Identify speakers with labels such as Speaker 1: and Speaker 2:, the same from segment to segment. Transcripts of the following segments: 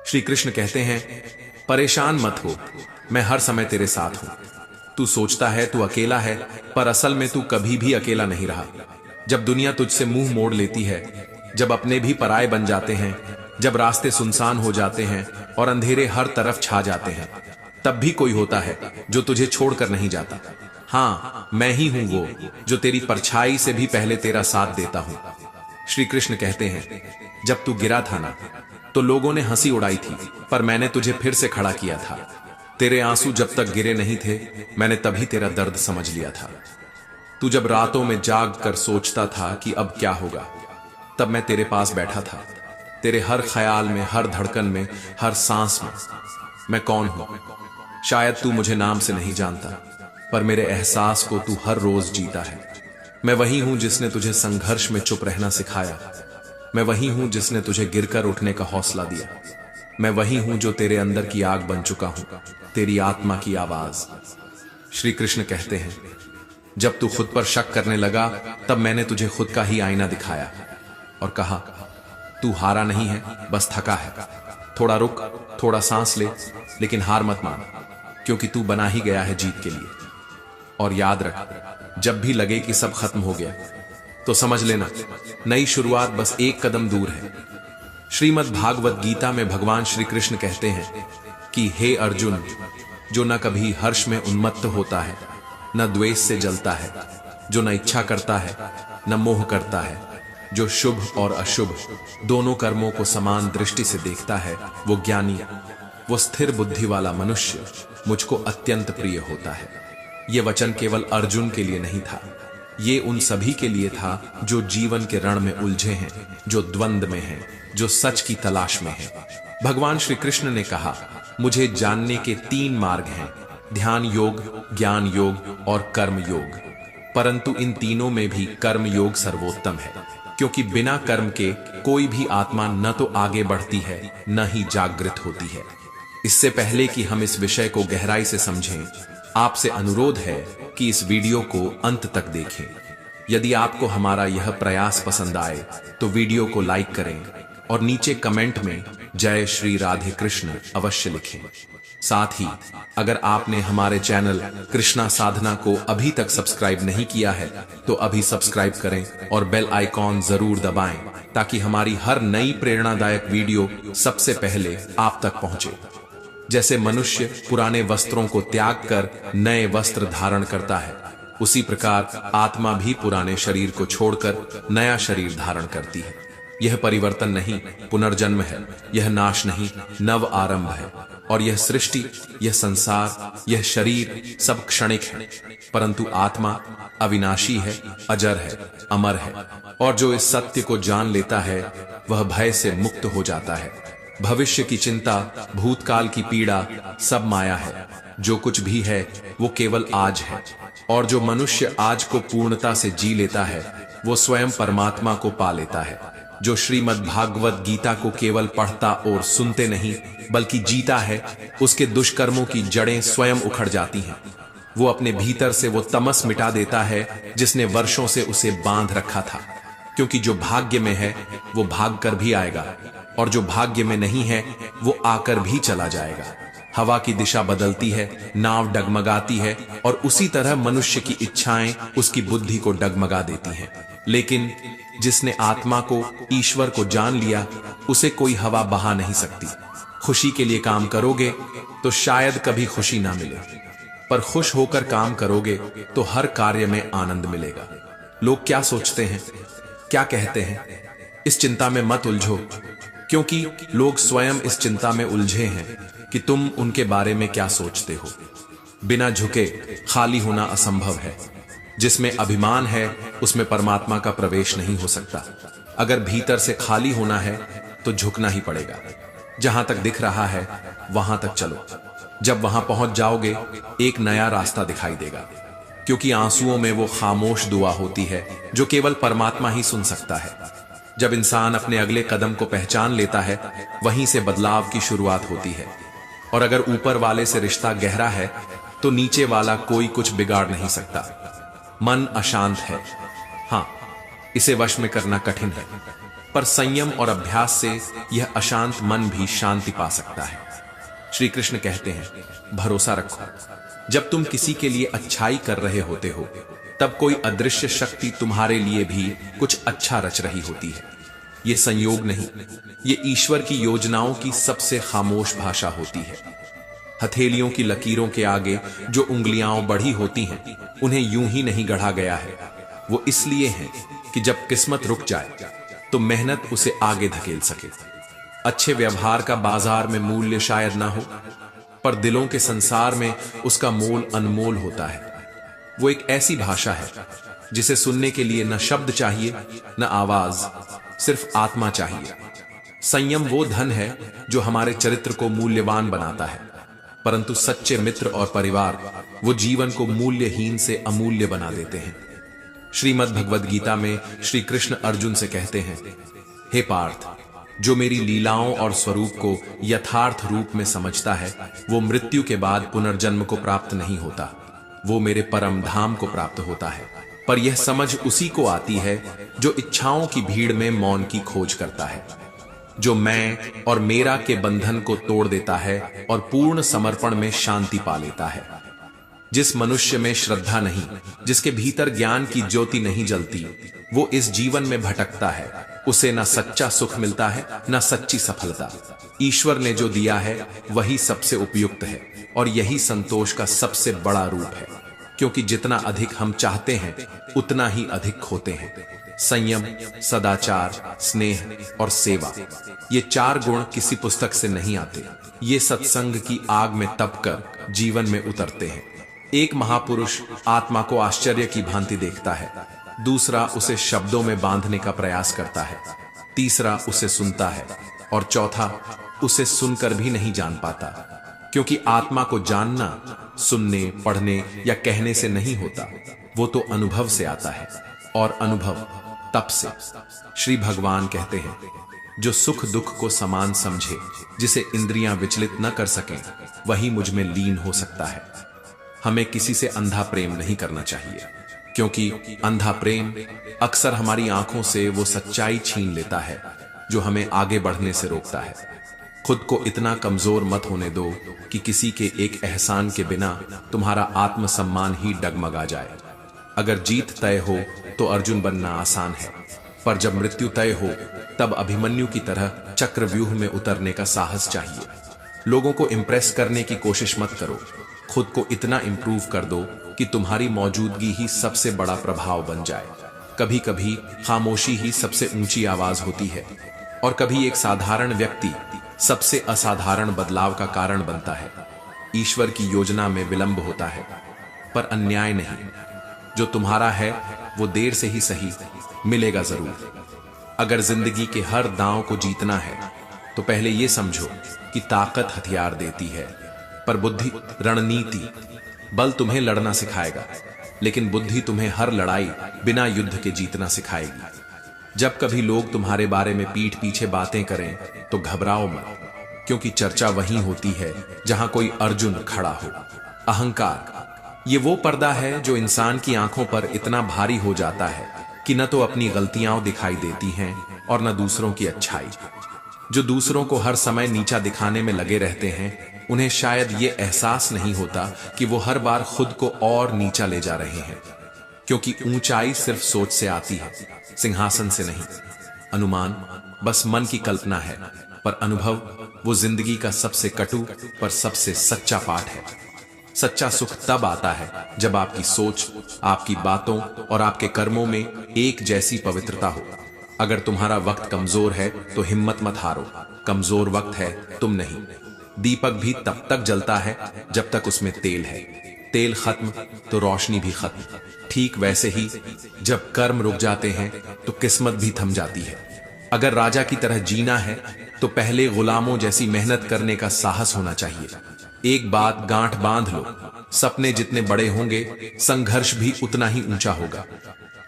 Speaker 1: श्री कृष्ण कहते हैं, परेशान मत हो, मैं हर समय तेरे साथ हूं। तू सोचता है तू अकेला है, पर असल में तू कभी भी अकेला नहीं रहा। जब दुनिया तुझसे मुंह मोड़ लेती है, जब अपने भी पराये बन जाते हैं, जब रास्ते सुनसान हो जाते हैं और अंधेरे हर तरफ छा जाते हैं, तब भी कोई होता है जो तुझे छोड़कर नहीं जाता। हाँ, मैं ही हूं वो जो तेरी परछाई से भी पहले तेरा साथ देता हूं। श्री कृष्ण कहते हैं, जब तू गिरा था ना, तो लोगों ने हंसी उड़ाई थी, पर मैंने तुझे फिर से खड़ा किया था। तेरे आंसू जब तक गिरे नहीं थे, मैंने तभी तेरा दर्द समझ लिया था। तू जब रातों में जाग कर सोचता था कि अब क्या होगा, तब मैं तेरे पास बैठा था। तेरे हर ख्याल में, हर धड़कन में, हर सांस में। मैं कौन हूं? शायद तू मुझे नाम से नहीं जानता, पर मेरे एहसास को तू हर रोज जीता है। मैं वही हूं जिसने तुझे संघर्ष में चुप रहना सिखाया। मैं वही हूं जिसने तुझे गिरकर उठने का हौसला दिया। मैं वही हूं जो तेरे अंदर की आग बन चुका हूं, तेरी आत्मा की आवाज। श्री कृष्ण कहते हैं, जब तू खुद पर शक करने लगा, तब मैंने तुझे खुद का ही आईना दिखाया और कहा, तू हारा नहीं है, बस थका है। थोड़ा रुक, थोड़ा सांस ले, लेकिन हार मत मान, क्योंकि तू बना ही गया है जीत के लिए। और याद रख, जब भी लगे कि सब खत्म हो गया, तो समझ लेना नई शुरुआत बस एक कदम दूर है। श्रीमद् भागवत गीता में भगवान श्री कृष्ण कहते हैं कि हे अर्जुन, जो न कभी हर्ष में उन्मत्त होता है, न द्वेष से जलता है, जो न इच्छा करता है, न मोह करता है, जो शुभ और अशुभ दोनों कर्मों को समान दृष्टि से देखता है, वो ज्ञानी, वो स्थिर बुद्धि वाला मनुष्य मुझको अत्यंत प्रिय होता है। ये वचन केवल अर्जुन के लिए नहीं था, ये उन सभी के लिए था जो जीवन के रण में उलझे हैं, जो द्वंद में हैं, जो सच की तलाश में हैं। भगवान श्री कृष्ण ने कहा, मुझे जानने के 3 मार्ग हैं, ध्यान योग, ज्ञान योग और कर्म योग। परंतु इन तीनों में भी कर्म योग सर्वोत्तम है, क्योंकि बिना कर्म के कोई भी आत्मा न तो आगे बढ़ती है, न ही जागृत होती है। इससे पहले कि हम इस विषय को गहराई से समझें, आपसे अनुरोध है कि इस वीडियो को अंत तक देखें। यदि आपको हमारा यह प्रयास पसंद आए, तो वीडियो को लाइक करें और नीचे कमेंट में जय श्री राधे कृष्ण अवश्य लिखें। साथ ही अगर आपने हमारे चैनल कृष्णा साधना को अभी तक सब्सक्राइब नहीं किया है, तो अभी सब्सक्राइब करें और बेल आइकॉन जरूर दबाएं, ताकि हमारी हर नई प्रेरणादायक वीडियो सबसे पहले आप तक पहुंचे। जैसे मनुष्य पुराने वस्त्रों को त्याग कर नए वस्त्र धारण करता है, उसी प्रकार आत्मा भी पुराने शरीर को छोड़कर नया शरीर धारण करती है। यह परिवर्तन नहीं, पुनर्जन्म है। यह नाश नहीं, नव आरंभ है। और यह सृष्टि, यह संसार, यह शरीर सब क्षणिक है, परंतु आत्मा अविनाशी है, अजर है, अमर है। और जो इस सत्य को जान लेता है, वह भय से मुक्त हो जाता है। भविष्य की चिंता, भूतकाल की पीड़ा सब माया है। जो कुछ भी है वो केवल आज है। और जो मनुष्य आज को पूर्णता से जी लेता है, वो स्वयं परमात्मा को पा लेता है। जो श्रीमद् भागवत गीता को केवल पढ़ता और सुनते नहीं, बल्कि जीता है, उसके दुष्कर्मों की जड़ें स्वयं उखड़ जाती हैं। वो अपने भीतर से वो तमस मिटा देता है जिसने वर्षों से उसे बांध रखा था। क्योंकि जो भाग्य में है वो भाग कर भी आएगा, और जो भाग्य में नहीं है वो आकर भी चला जाएगा। हवा की दिशा बदलती है, नाव डगमगाती है, और उसी तरह मनुष्य की इच्छाएं उसकी बुद्धि को डगमगा देती हैं। लेकिन जिसने आत्मा को, ईश्वर को जान लिया, उसे कोई हवा बहा नहीं सकती। खुशी के लिए काम करोगे तो शायद कभी खुशी ना मिले, पर खुश होकर काम करोगे तो हर कार्य में आनंद मिलेगा। लोग क्या सोचते हैं, क्या कहते हैं, इस चिंता में मत उलझो, क्योंकि लोग स्वयं इस चिंता में उलझे हैं कि तुम उनके बारे में क्या सोचते हो। बिना झुके खाली होना असंभव है। जिसमें अभिमान है उसमें परमात्मा का प्रवेश नहीं हो सकता। अगर भीतर से खाली होना है तो झुकना ही पड़ेगा। जहां तक दिख रहा है वहां तक चलो। जब वहां पहुंच जाओगे, एक नया रास्ता दिखाई देगा, क्योंकि आंसुओं में वो खामोश दुआ होती है जो केवल परमात्मा ही सुन सकता है। जब इंसान अपने अगले कदम को पहचान लेता है, वहीं से बदलाव की शुरुआत होती है। और अगर ऊपर वाले से रिश्ता गहरा है तो नीचे वाला कोई कुछ बिगाड़ नहीं सकता। मन अशांत है, हाँ, इसे वश में करना कठिन है। पर संयम और अभ्यास से यह अशांत मन भी शांति पा सकता है। श्री कृष्ण कहते हैं, भरोसा रखो, जब तुम किसी के लिए अच्छाई कर रहे होते हो तब कोई अदृश्य शक्ति तुम्हारे लिए भी कुछ अच्छा रच रही होती है। ये संयोग नहीं, ये ईश्वर की योजनाओं की सबसे खामोश भाषा होती है। हथेलियों की लकीरों के आगे जो उंगलियां बढ़ी होती हैं, उन्हें यूं ही नहीं गढ़ा गया है। वो इसलिए हैं कि जब किस्मत रुक जाए तो मेहनत उसे आगे धकेल सके। अच्छे व्यवहार का बाजार में मूल्य शायद ना हो, पर दिलों के संसार में उसका मोल अनमोल होता है। वो एक ऐसी भाषा है जिसे सुनने के लिए न शब्द चाहिए न आवाज, सिर्फ आत्मा चाहिए। संयम वो धन है जो हमारे चरित्र को मूल्यवान बनाता है, परंतु सच्चे मित्र और परिवार वो जीवन को मूल्यहीन से अमूल्य बना देते हैं। श्रीमद् भगवद गीता में श्री कृष्ण अर्जुन से कहते हैं, हे पार्थ, जो मेरी लीलाओं और स्वरूप को यथार्थ रूप में समझता है वो मृत्यु के बाद पुनर्जन्म को प्राप्त नहीं होता, वो मेरे परम धाम को प्राप्त होता है। पर यह समझ उसी को आती है जो इच्छाओं की भीड़ में मौन की खोज करता है, जो मैं और मेरा के बंधन को तोड़ देता है और पूर्ण समर्पण में शांति पा लेता है। जिस मनुष्य में श्रद्धा नहीं, जिसके भीतर ज्ञान की ज्योति नहीं जलती, वो इस जीवन में भटकता है। उसे न सच्चा सुख मिलता है न सच्ची सफलता। ईश्वर ने जो दिया है वही सबसे उपयुक्त है और यही संतोष का सबसे बड़ा रूप है, क्योंकि जितना अधिक हम चाहते हैं उतना ही अधिक खोते हैं। संयम, सदाचार, स्नेह और सेवा, ये चार गुण किसी पुस्तक से नहीं आते। ये सत्संग की आग में तपकर जीवन में उतरते हैं। एक महापुरुष आत्मा को आश्चर्य की भांति देखता है, दूसरा उसे शब्दों में बांधने का प्रयास करता है, तीसरा उसे सुनता है और चौथा उसे सुनकर भी नहीं जान पाता। क्योंकि आत्मा को जानना सुनने, पढ़ने या कहने से नहीं होता, वो तो अनुभव से आता है, और अनुभव तप से। श्री भगवान कहते हैं, जो सुख दुख को समान समझे, जिसे इंद्रियां विचलित न कर सकें, वही मुझ में लीन हो सकता है। हमें किसी से अंधा प्रेम नहीं करना चाहिए, क्योंकि अंधा प्रेम अक्सर हमारी आंखों से वो सच्चाई छीन लेता है जो हमें आगे बढ़ने से रोकता है। खुद को इतना कमजोर मत होने दो कि किसी के एक एहसान के बिना तुम्हारा आत्मसम्मान ही डगमगा जाए। अगर जीत तय हो तो अर्जुन बनना आसान है, पर जब मृत्यु तय हो तब अभिमन्यु की तरह चक्रव्यूह में उतरने का साहस चाहिए। लोगों को इंप्रेस करने की कोशिश मत करो, खुद को इतना इंप्रूव कर दो कि तुम्हारी मौजूदगी ही सबसे बड़ा प्रभाव बन जाए। कभी कभी खामोशी ही सबसे ऊंची आवाज होती है, और कभी एक साधारण व्यक्ति सबसे असाधारण बदलाव का कारण बनता है। ईश्वर की योजना में विलंब होता है, पर अन्याय नहीं। जो तुम्हारा है वो देर से ही सही मिलेगा जरूर। अगर जिंदगी के हर दांव को जीतना है तो पहले ये समझो कि ताकत हथियार देती है, पर बुद्धि रणनीति। बल तुम्हें लड़ना सिखाएगा, लेकिन बुद्धि तुम्हें हर लड़ाई बिना युद्ध के जीतना सिखाएगी। जब कभी लोग तुम्हारे बारे में पीठ पीछे बातें करें तो घबराओ मत, क्योंकि चर्चा वहीं होती है जहां कोई अर्जुन खड़ा हो। अहंकार ये वो पर्दा है जो इंसान की आंखों पर इतना भारी हो जाता है कि न तो अपनी गलतियां दिखाई देती हैं और न दूसरों की अच्छाई। जो दूसरों को हर समय नीचा दिखाने में लगे रहते हैं, उन्हें शायद ये एहसास नहीं होता कि वो हर बार खुद को और नीचा ले जा रहे हैं, क्योंकि ऊंचाई सिर्फ सोच से आती है, सिंहासन से नहीं। अनुमान बस मन की कल्पना है, पर अनुभव वो जिंदगी का सबसे कटु पर सबसे सच्चा पाठ है। सच्चा सुख तब आता है जब आपकी सोच, आपकी बातों और आपके कर्मों में एक जैसी पवित्रता हो। अगर तुम्हारा वक्त कमजोर है तो हिम्मत मत हारो, कमजोर वक्त है तुम नहीं। दीपक भी तब तक जलता है जब तक उसमें तेल है, तेल खत्म तो रोशनी भी खत्म। ठीक वैसे ही जब कर्म रुक जाते हैं तो किस्मत भी थम जाती है। अगर राजा की तरह जीना है तो पहले गुलामों जैसी मेहनत करने का साहस होना चाहिए। एक बात गांठ बांध लो, सपने जितने बड़े होंगे संघर्ष भी उतना ही ऊंचा होगा।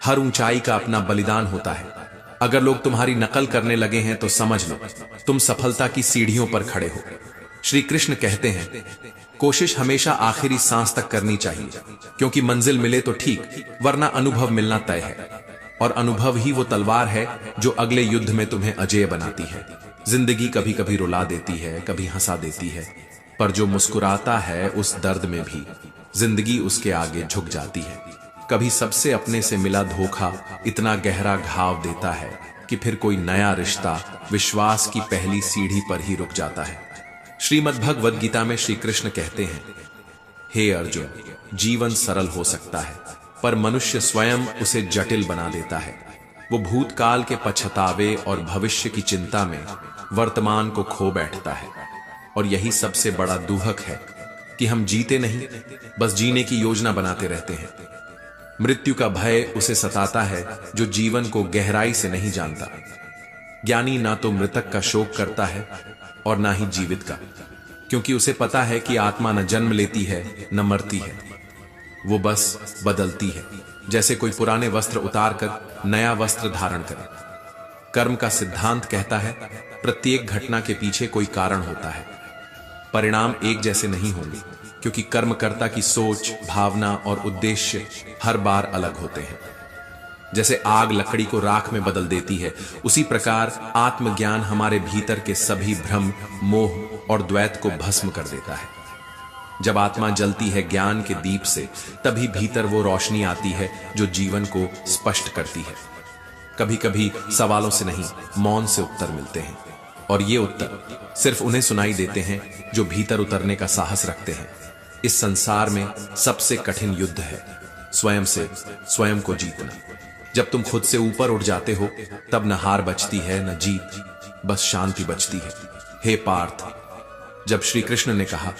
Speaker 1: हर ऊंचाई का अपना बलिदान होता है। अगर लोग तुम्हारी नकल करने लगे हैं तो समझ लो तुम सफलता की सीढ़ियों पर खड़े हो। श्री कृष्ण कहते हैं, कोशिश हमेशा आखिरी सांस तक करनी चाहिए, क्योंकि मंजिल मिले तो ठीक, वरना अनुभव मिलना तय है। और अनुभव ही वो तलवार है जो अगले युद्ध में तुम्हें अजेय बनाती है। जिंदगी कभी कभी रुला देती है, कभी हंसा देती है, पर जो मुस्कुराता है उस दर्द में भी जिंदगी उसके आगे झुक जाती है। कभी सबसे अपने से मिला धोखा इतना गहरा घाव देता है कि फिर कोई नया रिश्ता विश्वास की पहली सीढ़ी पर ही रुक जाता है। श्रीमद् भगवद गीता में श्री कृष्ण कहते हैं, हे अर्जुन, जीवन सरल हो सकता है पर मनुष्य स्वयं उसे जटिल बना देता है। वो भूतकाल के पछतावे और भविष्य की चिंता में वर्तमान को खो बैठता है। और यही सबसे बड़ा दुहक है कि हम जीते नहीं, बस जीने की योजना बनाते रहते हैं। मृत्यु का भय उसे सताता है जो जीवन को गहराई से नहीं जानता। ज्ञानी ना तो मृतक का शोक करता है और ना ही जीवित का, क्योंकि उसे पता है कि आत्मा न जन्म लेती है न मरती है, वो बस बदलती है, जैसे कोई पुराने वस्त्र उतारकर नया वस्त्र धारण करे। कर्म का सिद्धांत कहता है प्रत्येक घटना के पीछे कोई कारण होता है। परिणाम एक जैसे नहीं होंगे, क्योंकि कर्मकर्ता की सोच, भावना और उद्देश्य हर बार अलग होते हैं। जैसे आग लकड़ी को राख में बदल देती है, उसी प्रकार आत्मज्ञान हमारे भीतर के सभी भ्रम, मोह और द्वैत को भस्म कर देता है। जब आत्मा जलती है ज्ञान के दीप से, तभी भीतर वो रोशनी आती है जो जीवन को स्पष्ट करती है। कभी कभी सवालों से नहीं, मौन से उत्तर मिलते हैं, और ये उत्तर सिर्फ उन्हें सुनाई देते हैं जो भीतर उतरने का साहस रखते हैं। इस संसार में सबसे कठिन युद्ध है स्वयं से स्वयं को जीतना। जब तुम खुद से ऊपर उठ जाते हो, तब न हार बचती है न जीत, बस शांति बचती है। हे पार्थ, जब श्री कृष्ण ने कहा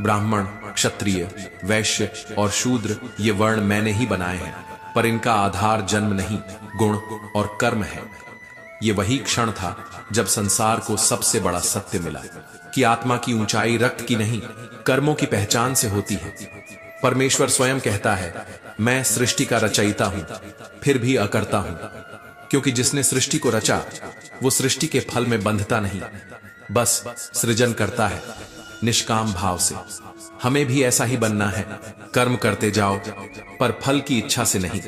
Speaker 1: ब्राह्मण, क्षत्रिय, वैश्य और शूद्र ये वर्ण मैंने ही बनाए हैं, पर इनका आधार जन्म नहीं, गुण और कर्म है, ये वही क्षण था जब संसार को सबसे बड़ा सत्य मिला कि आत्मा की ऊंचाई रक्त की नहीं, कर्मों की पहचान से होती है। परमेश्वर स्वयं कहता है, मैं सृष्टि का रचयिता हूं, फिर भी अकर्ता हूं, क्योंकि जिसने सृष्टि को रचा वो सृष्टि के फल में बंधता नहीं, बस सृजन करता है निष्काम भाव से। हमें भी ऐसा ही बनना है, कर्म करते जाओ पर फल की इच्छा से नहीं।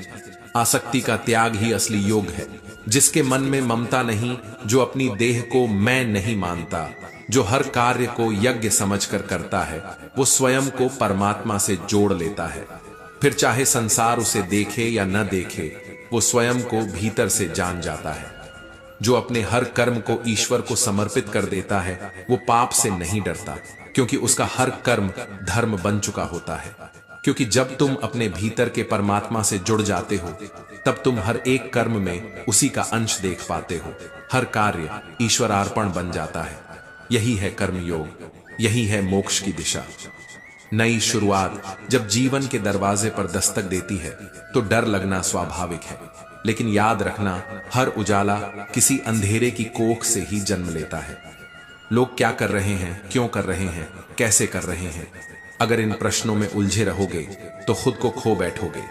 Speaker 1: आसक्ति का त्याग ही असली योग है। जिसके मन में ममता नहीं, जो अपनी देह को मैं नहीं मानता, जो हर कार्य को यज्ञ समझकर करता है, वो स्वयं को परमात्मा से जोड़ लेता है। फिर चाहे संसार उसे देखे या न देखे, वो स्वयं को भीतर से जान जाता है। जो अपने हर कर्म को ईश्वर को समर्पित कर देता है, वो पाप से नहीं डरता, क्योंकि उसका हर कर्म धर्म बन चुका होता है। क्योंकि जब तुम अपने भीतर के परमात्मा से जुड़ जाते हो, तब तुम हर एक कर्म में उसी का अंश देख पाते हो। हर कार्य ईश्वरार्पण बन जाता है। यही है कर्म योग, यही है मोक्ष की दिशा। नई शुरुआत जब जीवन के दरवाजे पर दस्तक देती है, तो डर लगना स्वाभाविक है, लेकिन याद रखना, हर उजाला किसी अंधेरे की कोख से ही जन्म लेता है। लोग क्या कर रहे हैं, क्यों कर रहे हैं, कैसे कर रहे हैं, अगर इन प्रश्नों में उलझे रहोगे तो खुद को खो बैठोगे।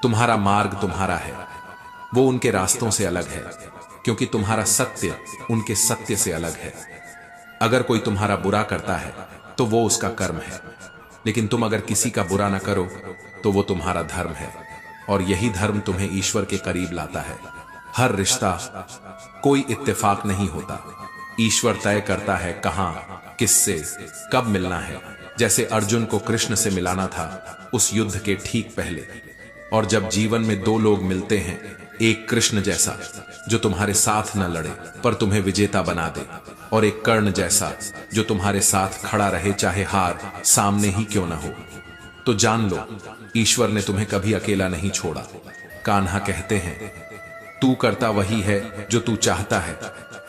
Speaker 1: तुम्हारा मार्ग तुम्हारा है, वो उनके रास्तों से अलग है, क्योंकि तुम्हारा सत्य उनके सत्य से अलग है। अगर कोई तुम्हारा बुरा करता है तो वो उसका कर्म है, लेकिन तुम अगर किसी का बुरा ना करो तो वो तुम्हारा धर्म है, और यही धर्म तुम्हें ईश्वर के करीब लाता है। हर रिश्ता कोई इत्तेफाक नहीं होता, ईश्वर तय करता है कहां, किससे, कब मिलना है। जैसे अर्जुन को कृष्ण से मिलाना था उस युद्ध के ठीक पहले। और जब जीवन में दो लोग मिलते हैं, एक कृष्ण जैसा जो तुम्हारे साथ न लड़े पर तुम्हें विजेता बना दे, और एक कर्ण जैसा जो तुम्हारे साथ खड़ा रहे चाहे हार सामने ही क्यों न हो, तो जान लो ईश्वर ने तुम्हें कभी अकेला नहीं छोड़ा। कान्हा कहते हैं, तू करता वही है जो तू चाहता है,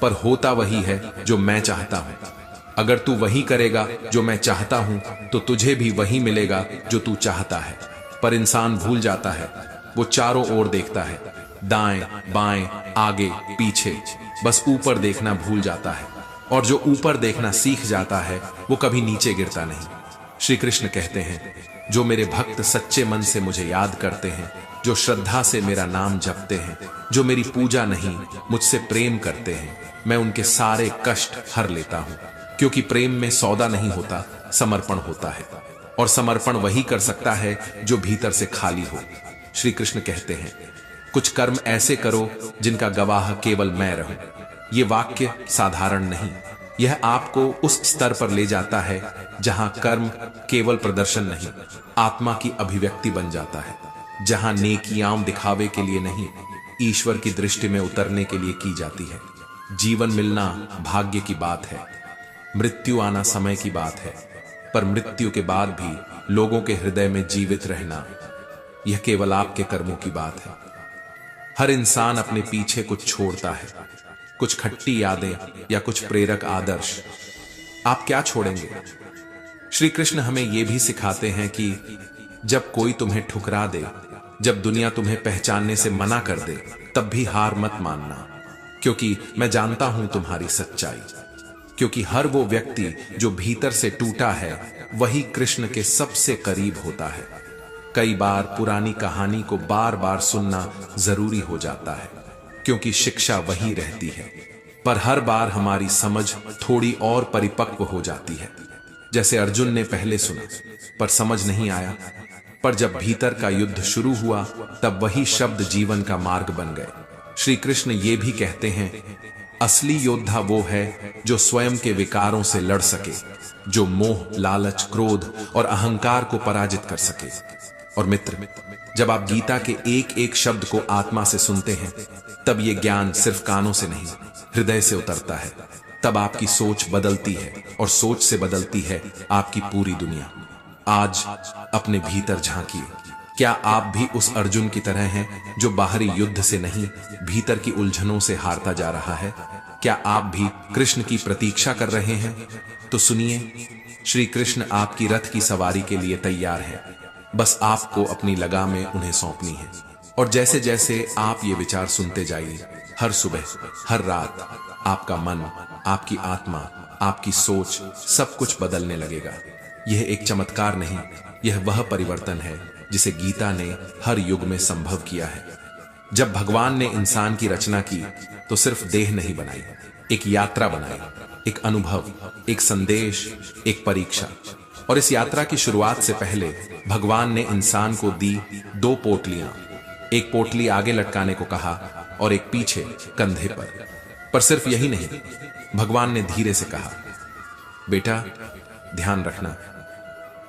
Speaker 1: पर होता वही है जो मैं चाहता हूं। अगर तू वही करेगा जो मैं चाहता हूं, तो तुझे भी वही मिलेगा जो तू चाहता है। पर इंसान भूल जाता है, वो चारों ओर देखता है, दाएं बाएं आगे पीछे, बस ऊपर देखना भूल जाता है। और जो ऊपर देखना सीख जाता है वो कभी नीचे गिरता नहीं। श्री कृष्ण कहते हैं, जो मेरे भक्त सच्चे मन से मुझे याद करते हैं, जो श्रद्धा से मेरा नाम जपते हैं, जो मेरी पूजा नहीं मुझसे प्रेम करते हैं, मैं उनके सारे कष्ट हर लेता हूं। क्योंकि प्रेम में सौदा नहीं होता, समर्पण होता है, और समर्पण वही कर सकता है जो भीतर से खाली हो। श्री कृष्ण कहते हैं, कुछ कर्म ऐसे करो जिनका गवाह केवल मैं रहूं। ये वाक्य साधारण नहीं, यह आपको उस स्तर पर ले जाता है जहां कर्म केवल प्रदर्शन नहीं, आत्मा की अभिव्यक्ति बन जाता है, जहां नेकियां दिखावे के लिए नहीं, ईश्वर की दृष्टि में उतरने के लिए की जाती है। जीवन मिलना भाग्य की बात है, मृत्यु आना समय की बात है, पर मृत्यु के बाद भी लोगों के हृदय में जीवित रहना, यह केवल आपके कर्मों की बात है। हर इंसान अपने पीछे कुछ छोड़ता है, कुछ खट्टी यादें या कुछ प्रेरक आदर्श। आप क्या छोड़ेंगे? श्री कृष्ण हमें यह भी सिखाते हैं कि जब कोई तुम्हें ठुकरा दे, जब दुनिया तुम्हें पहचानने से मना कर दे, तब भी हार मत मानना, क्योंकि मैं जानता हूं तुम्हारी सच्चाई। क्योंकि हर वो व्यक्ति जो भीतर से टूटा है वही कृष्ण के सबसे करीब होता है। कई बार पुरानी कहानी को बार बार सुनना जरूरी हो जाता है, क्योंकि शिक्षा वही रहती है, पर हर बार हमारी समझ थोड़ी और परिपक्व हो जाती है। जैसे अर्जुन ने पहले सुना पर समझ नहीं आया, पर जब भीतर का युद्ध शुरू हुआ तब वही शब्द जीवन का मार्ग बन गए। श्री कृष्ण ये भी कहते हैं, असली योद्धा वो है जो स्वयं के विकारों से लड़ सके, जो मोह, लालच, क्रोध और अहंकार को पराजित कर सके। और मित्र, जब आप गीता के एक एक शब्द को आत्मा से सुनते हैं, तब ये ज्ञान सिर्फ कानों से नहीं, हृदय से उतरता है। तब आपकी सोच बदलती है और सोच से बदलती है आपकी पूरी दुनिया। आज अपने भीतर झांकिए, क्या आप भी उस अर्जुन की तरह हैं जो बाहरी युद्ध से नहीं, भीतर की उलझनों से हारता जा रहा है? क्या आप भी कृष्ण की प्रतीक्षा कर रहे हैं? तो सुनिए, श्री कृष्ण आपकी रथ की सवारी के लिए तैयार है, बस आपको अपनी लगामें उन्हें सौंपनी है। और जैसे जैसे आप ये विचार सुनते जाइए, हर सुबह, हर रात, आपका मन, आपकी आत्मा, आपकी सोच, सब कुछ बदलने लगेगा। यह एक चमत्कार नहीं, यह वह परिवर्तन है जिसे गीता ने हर युग में संभव किया है। जब भगवान ने इंसान की रचना की तो सिर्फ देह नहीं बनाई, एक यात्रा बनाई, एक अनुभव, एक संदेश, एक परीक्षा। और इस यात्रा की शुरुआत से पहले भगवान ने इंसान को दी 2 पोटलियां, एक पोटली आगे लटकाने को कहा और एक पीछे कंधे पर सिर्फ यही नहीं, भगवान ने धीरे से कहा, बेटा ध्यान रखना,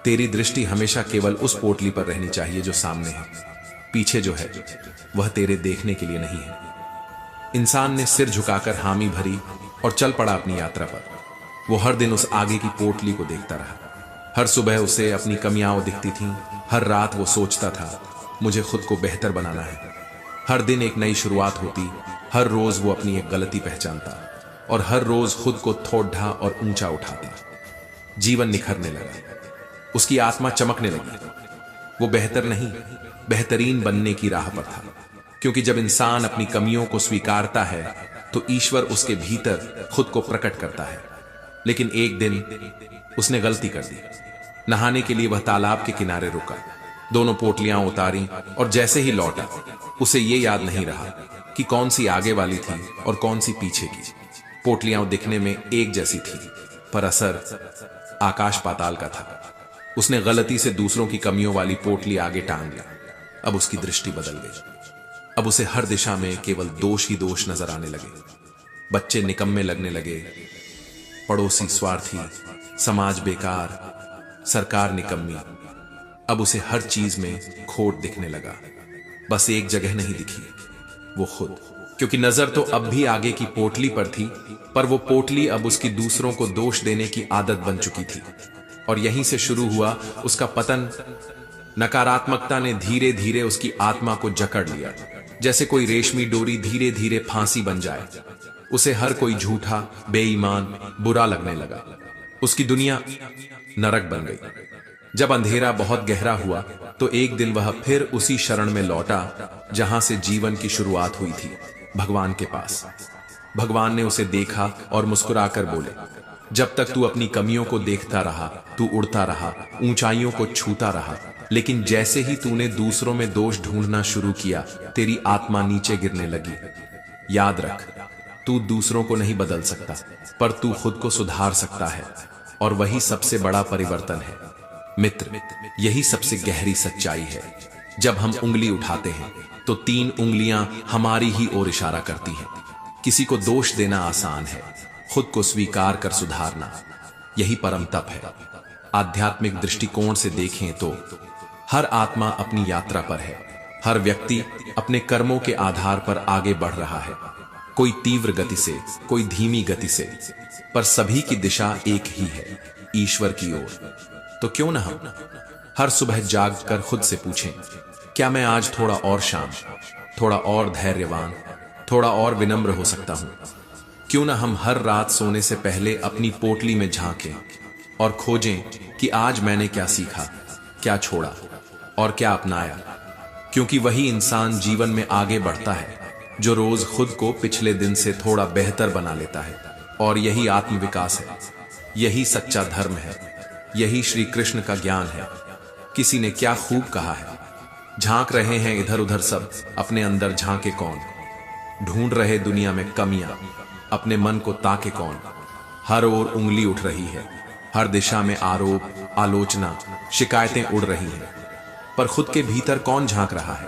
Speaker 1: तेरी दृष्टि हमेशा केवल उस पोटली पर रहनी चाहिए जो सामने है, पीछे जो है वह तेरे देखने के लिए नहीं है। इंसान ने सिर झुकाकर हामी भरी और चल पड़ा अपनी यात्रा पर। वो हर दिन उस आगे की पोटली को देखता रहा। हर सुबह उसे अपनी कमियां दिखती थीं, हर रात वो सोचता था मुझे खुद को बेहतर बनाना है। हर दिन एक नई शुरुआत होती, हर रोज वो अपनी एक गलती पहचानता और हर रोज खुद को थोड़ा और ऊंचा उठाता। जीवन निखरने लगा, उसकी आत्मा चमकने लगी। वो बेहतर नहीं, बेहतरीन बनने की राह पर था, क्योंकि जब इंसान अपनी कमियों को स्वीकारता है तो ईश्वर उसके भीतर खुद को प्रकट करता है। लेकिन एक दिन उसने गलती कर दी। नहाने के लिए वह तालाब के किनारे रुका, दोनों पोटलियां उतारी और जैसे ही लौटा उसे ये याद नहीं रहा कि कौन सी आगे वाली थी और कौन सी पीछे की। पोटलियां दिखने में एक जैसी थी, पर असर आकाश पाताल का था। उसने गलती से दूसरों की कमियों वाली पोटली आगे टांग ली। अब उसकी दृष्टि बदल गई। अब उसे हर दिशा में केवल दोष ही दोष नजर आने लगे। बच्चे निकम्मे लगने लगे, पड़ोसी स्वार्थी, समाज बेकार, सरकार निकम्मी। अब उसे हर चीज में खोट दिखने लगा। बस एक जगह नहीं दिखी, वो खुद। क्योंकि नजर तो अब भी आगे की पोटली पर थी, पर वो पोटली अब उसकी दूसरों को दोष देने की आदत बन चुकी थी। और यहीं से शुरू हुआ उसका पतन। नकारात्मकता ने धीरे धीरे उसकी आत्मा को जकड़ लिया, जैसे कोई रेशमी डोरी धीरे धीरे फांसी बन जाए। उसे हर कोई झूठा, बेईमान, बुरा लगने लगा। उसकी दुनिया नरक बन गई। जब अंधेरा बहुत गहरा हुआ तो एक दिन वह फिर उसी शरण में लौटा जहां से जीवन की शुरुआत हुई थी, भगवान के पास। भगवान ने उसे देखा और मुस्कुराकर बोले, जब तक तू अपनी कमियों को देखता रहा, तू उड़ता रहा, ऊंचाइयों को छूता रहा, लेकिन जैसे ही तूने दूसरों में दोष ढूंढना शुरू किया, तेरी आत्मा नीचे गिरने लगी। याद रख, तू दूसरों को नहीं बदल सकता, पर तू खुद को सुधार सकता है, और वही सबसे बड़ा परिवर्तन है। मित्र, यही सबसे गहरी सच्चाई है। जब हम उंगली उठाते हैं तो 3 उंगलियां हमारी ही ओर इशारा करती हैं। किसी को दोष देना आसान है, खुद को स्वीकार कर सुधारना यही परम तप है। आध्यात्मिक दृष्टिकोण से देखें तो हर आत्मा अपनी यात्रा पर है, हर व्यक्ति अपने कर्मों के आधार पर आगे बढ़ रहा है, कोई तीव्र गति से, कोई धीमी गति से, पर सभी की दिशा एक ही है, ईश्वर की ओर। तो क्यों न हम हर सुबह जाग कर खुद से पूछें, क्या मैं आज थोड़ा और शांत, थोड़ा और धैर्यवान, थोड़ा और विनम्र हो सकता हूं? क्यों न हम हर रात सोने से पहले अपनी पोटली में झांकें और खोजें कि आज मैंने क्या सीखा, क्या छोड़ा और क्या अपनाया? क्योंकि वही इंसान जीवन में आगे बढ़ता है जो रोज खुद को पिछले दिन से थोड़ा बेहतर बना लेता है। और यही आत्मविकास है, यही सच्चा धर्म है, यही श्री कृष्ण का ज्ञान है। किसी ने क्या खूब कहा है, झांक रहे हैं इधर उधर सब, अपने अंदर झांके कौन? ढूंढ रहे दुनिया में कमियां, अपने मन को ताके कौन? हर ओर उंगली उठ रही है, हर दिशा में आरोप, आलोचना, शिकायतें उड़ रही हैं, पर खुद के भीतर कौन झांक रहा है?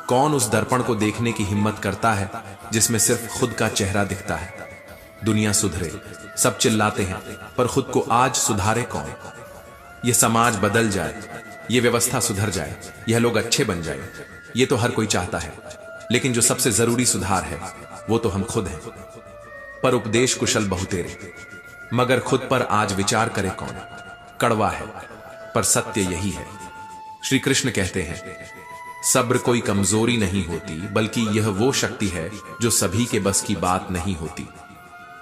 Speaker 1: कौन उस दर्पण को देखने की हिम्मत करता है जिसमें सिर्फ खुद का चेहरा दिखता है? दुनिया सुधरे, सब चिल्लाते हैं, पर खुद को आज सुधारे कौन? ये समाज बदल जाए, ये व्यवस्था सुधर जाए, यह लोग अच्छे बन जाए, ये तो हर कोई चाहता है, लेकिन जो सबसे जरूरी सुधार है वो तो हम खुद हैं। पर उपदेश कुशल बहुतेरे, मगर खुद पर आज विचार करे कौन? कड़वा है पर सत्य यही है। श्री कृष्ण कहते हैं, सब्र कोई कमजोरी नहीं होती, बल्कि यह वो शक्ति है जो सभी के बस की बात नहीं होती।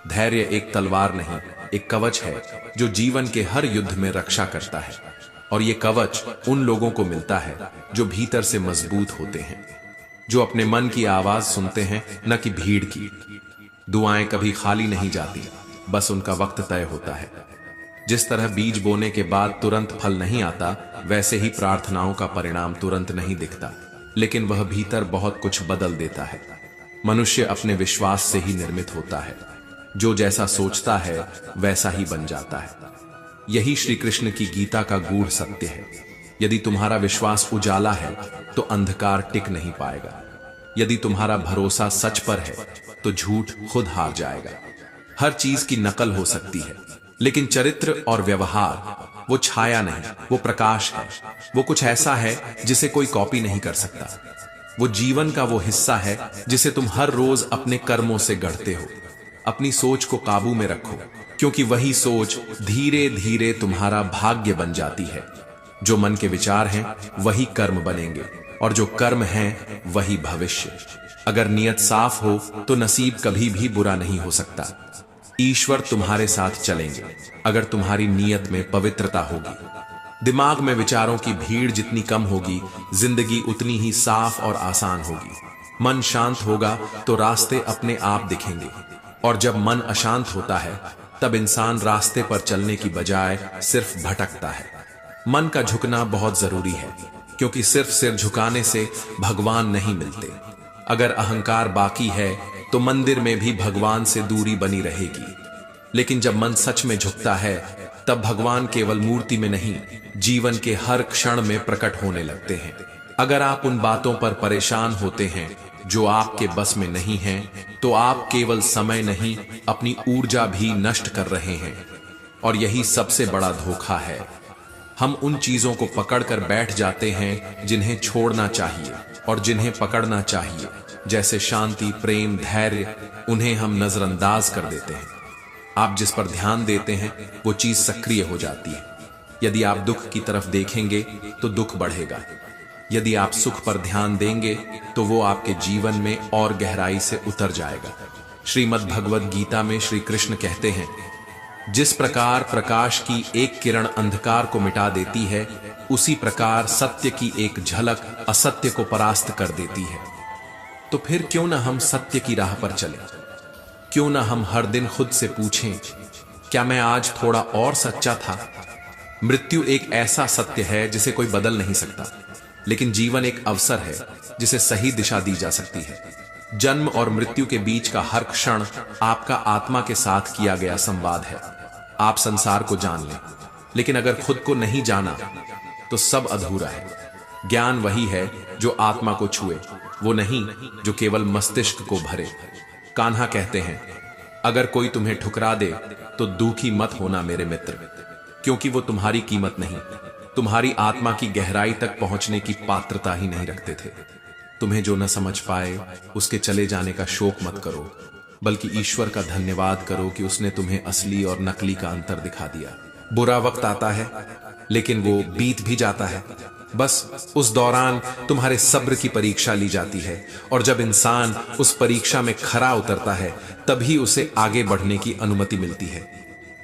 Speaker 1: धैर्य एक तलवार नहीं, एक कवच है जो जीवन के हर युद्ध में रक्षा करता है। और ये कवच उन लोगों को मिलता है जो भीतर से मजबूत होते हैं, जो अपने मन की आवाज सुनते हैं, न कि भीड़ की। दुआएं कभी खाली नहीं जाती, बस उनका वक्त तय होता है। जिस तरह बीज बोने के बाद तुरंत फल नहीं आता, वैसे ही प्रार्थनाओं का परिणाम तुरंत नहीं दिखता, लेकिन वह भीतर बहुत कुछ बदल देता है। मनुष्य अपने विश्वास से ही निर्मित होता है, जो जैसा सोचता है वैसा ही बन जाता है। यही श्री कृष्ण की गीता का गूढ़ सत्य है। यदि तुम्हारा विश्वास उजाला है तो अंधकार टिक नहीं पाएगा। यदि तुम्हारा भरोसा सच पर है तो झूठ खुद हार जाएगा। हर चीज की नकल हो सकती है, लेकिन चरित्र और व्यवहार वो छाया नहीं, वो प्रकाश है। वो कुछ ऐसा है जिसे कोई कॉपी नहीं कर सकता। वो जीवन का वो हिस्सा है जिसे तुम हर रोज अपने कर्मों से गढ़ते हो। अपनी सोच को काबू में रखो, क्योंकि वही सोच धीरे धीरे तुम्हारा भाग्य बन जाती है। जो मन के विचार हैं वही कर्म बनेंगे, और जो कर्म हैं वही भविष्य। अगर नियत साफ हो तो नसीब कभी भी बुरा नहीं हो सकता। ईश्वर तुम्हारे साथ चलेंगे अगर तुम्हारी नियत में पवित्रता होगी। दिमाग में विचारों की भीड़ जितनी कम होगी, जिंदगी उतनी ही साफ और आसान होगी। मन शांत होगा तो रास्ते अपने आप दिखेंगे, और जब मन अशांत होता है तब इंसान रास्ते पर चलने की बजाय सिर्फ भटकता है। मन का झुकना बहुत जरूरी है, क्योंकि सिर्फ सिर झुकाने से भगवान नहीं मिलते। अगर अहंकार बाकी है तो मंदिर में भी भगवान से दूरी बनी रहेगी। लेकिन जब मन सच में झुकता है तब भगवान केवल मूर्ति में नहीं, जीवन के हर क्षण में प्रकट होने लगते हैं। अगर आप उन बातों पर परेशान होते हैं जो आपके बस में नहीं हैं, तो आप केवल समय नहीं, अपनी ऊर्जा भी नष्ट कर रहे हैं। और यही सबसे बड़ा धोखा है। हम उन चीजों को पकड़कर बैठ जाते हैं जिन्हें छोड़ना चाहिए, और जिन्हें पकड़ना चाहिए, जैसे शांति, प्रेम, धैर्य, उन्हें हम नजरअंदाज कर देते हैं। आप जिस पर ध्यान देते हैं वो चीज सक्रिय हो जाती है। यदि आप दुख की तरफ देखेंगे तो दुख बढ़ेगा। यदि आप सुख पर ध्यान देंगे तो वो आपके जीवन में और गहराई से उतर जाएगा। श्रीमद् भगवद गीता में श्री कृष्ण कहते हैं, जिस प्रकार प्रकाश की एक किरण अंधकार को मिटा देती है, उसी प्रकार सत्य की एक झलक असत्य को परास्त कर देती है। तो फिर क्यों ना हम सत्य की राह पर चलें? क्यों ना हम हर दिन खुद से पूछें, क्या मैं आज थोड़ा और सच्चा था? मृत्यु एक ऐसा सत्य है जिसे कोई बदल नहीं सकता, लेकिन जीवन एक अवसर है जिसे सही दिशा दी जा सकती है। जन्म और मृत्यु के बीच का हर क्षण आपका आत्मा के साथ किया गया संवाद है। आप संसार को जान लें, लेकिन अगर खुद को नहीं जाना तो सब अधूरा है। ज्ञान वही है जो आत्मा को छुए, वो नहीं जो केवल मस्तिष्क को भरे। कान्हा कहते हैं, अगर कोई तुम्हें ठुकरा दे तो दुखी मत होना मेरे मित्र, क्योंकि वो तुम्हारी कीमत नहीं, तुम्हारी आत्मा की गहराई तक पहुंचने की पात्रता ही नहीं रखते थे। तुम्हें जो न समझ पाए उसके चले जाने का शोक मत करो, बल्कि ईश्वर का धन्यवाद करो कि उसने तुम्हें असली और नकली का अंतर दिखा दिया। बुरा वक्त आता है लेकिन वो बीत भी जाता है। बस उस दौरान तुम्हारे सब्र की परीक्षा ली जाती है, और जब इंसान उस परीक्षा में खरा उतरता है तभी उसे आगे बढ़ने की अनुमति मिलती है।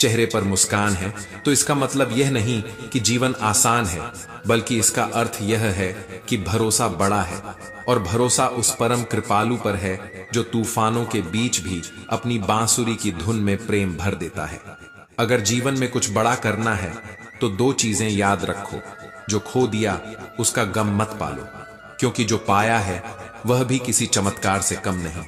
Speaker 1: चेहरे पर मुस्कान है तो इसका मतलब यह नहीं कि जीवन आसान है, बल्कि इसका अर्थ यह है कि भरोसा बड़ा है, और भरोसा उस परम कृपालु पर है जो तूफानों के बीच भी अपनी बांसुरी की धुन में प्रेम भर देता है। अगर जीवन में कुछ बड़ा करना है तो दो चीजें याद रखो, जो खो दिया उसका गम मत पालो, क्योंकि जो पाया है वह भी किसी चमत्कार से कम नहीं।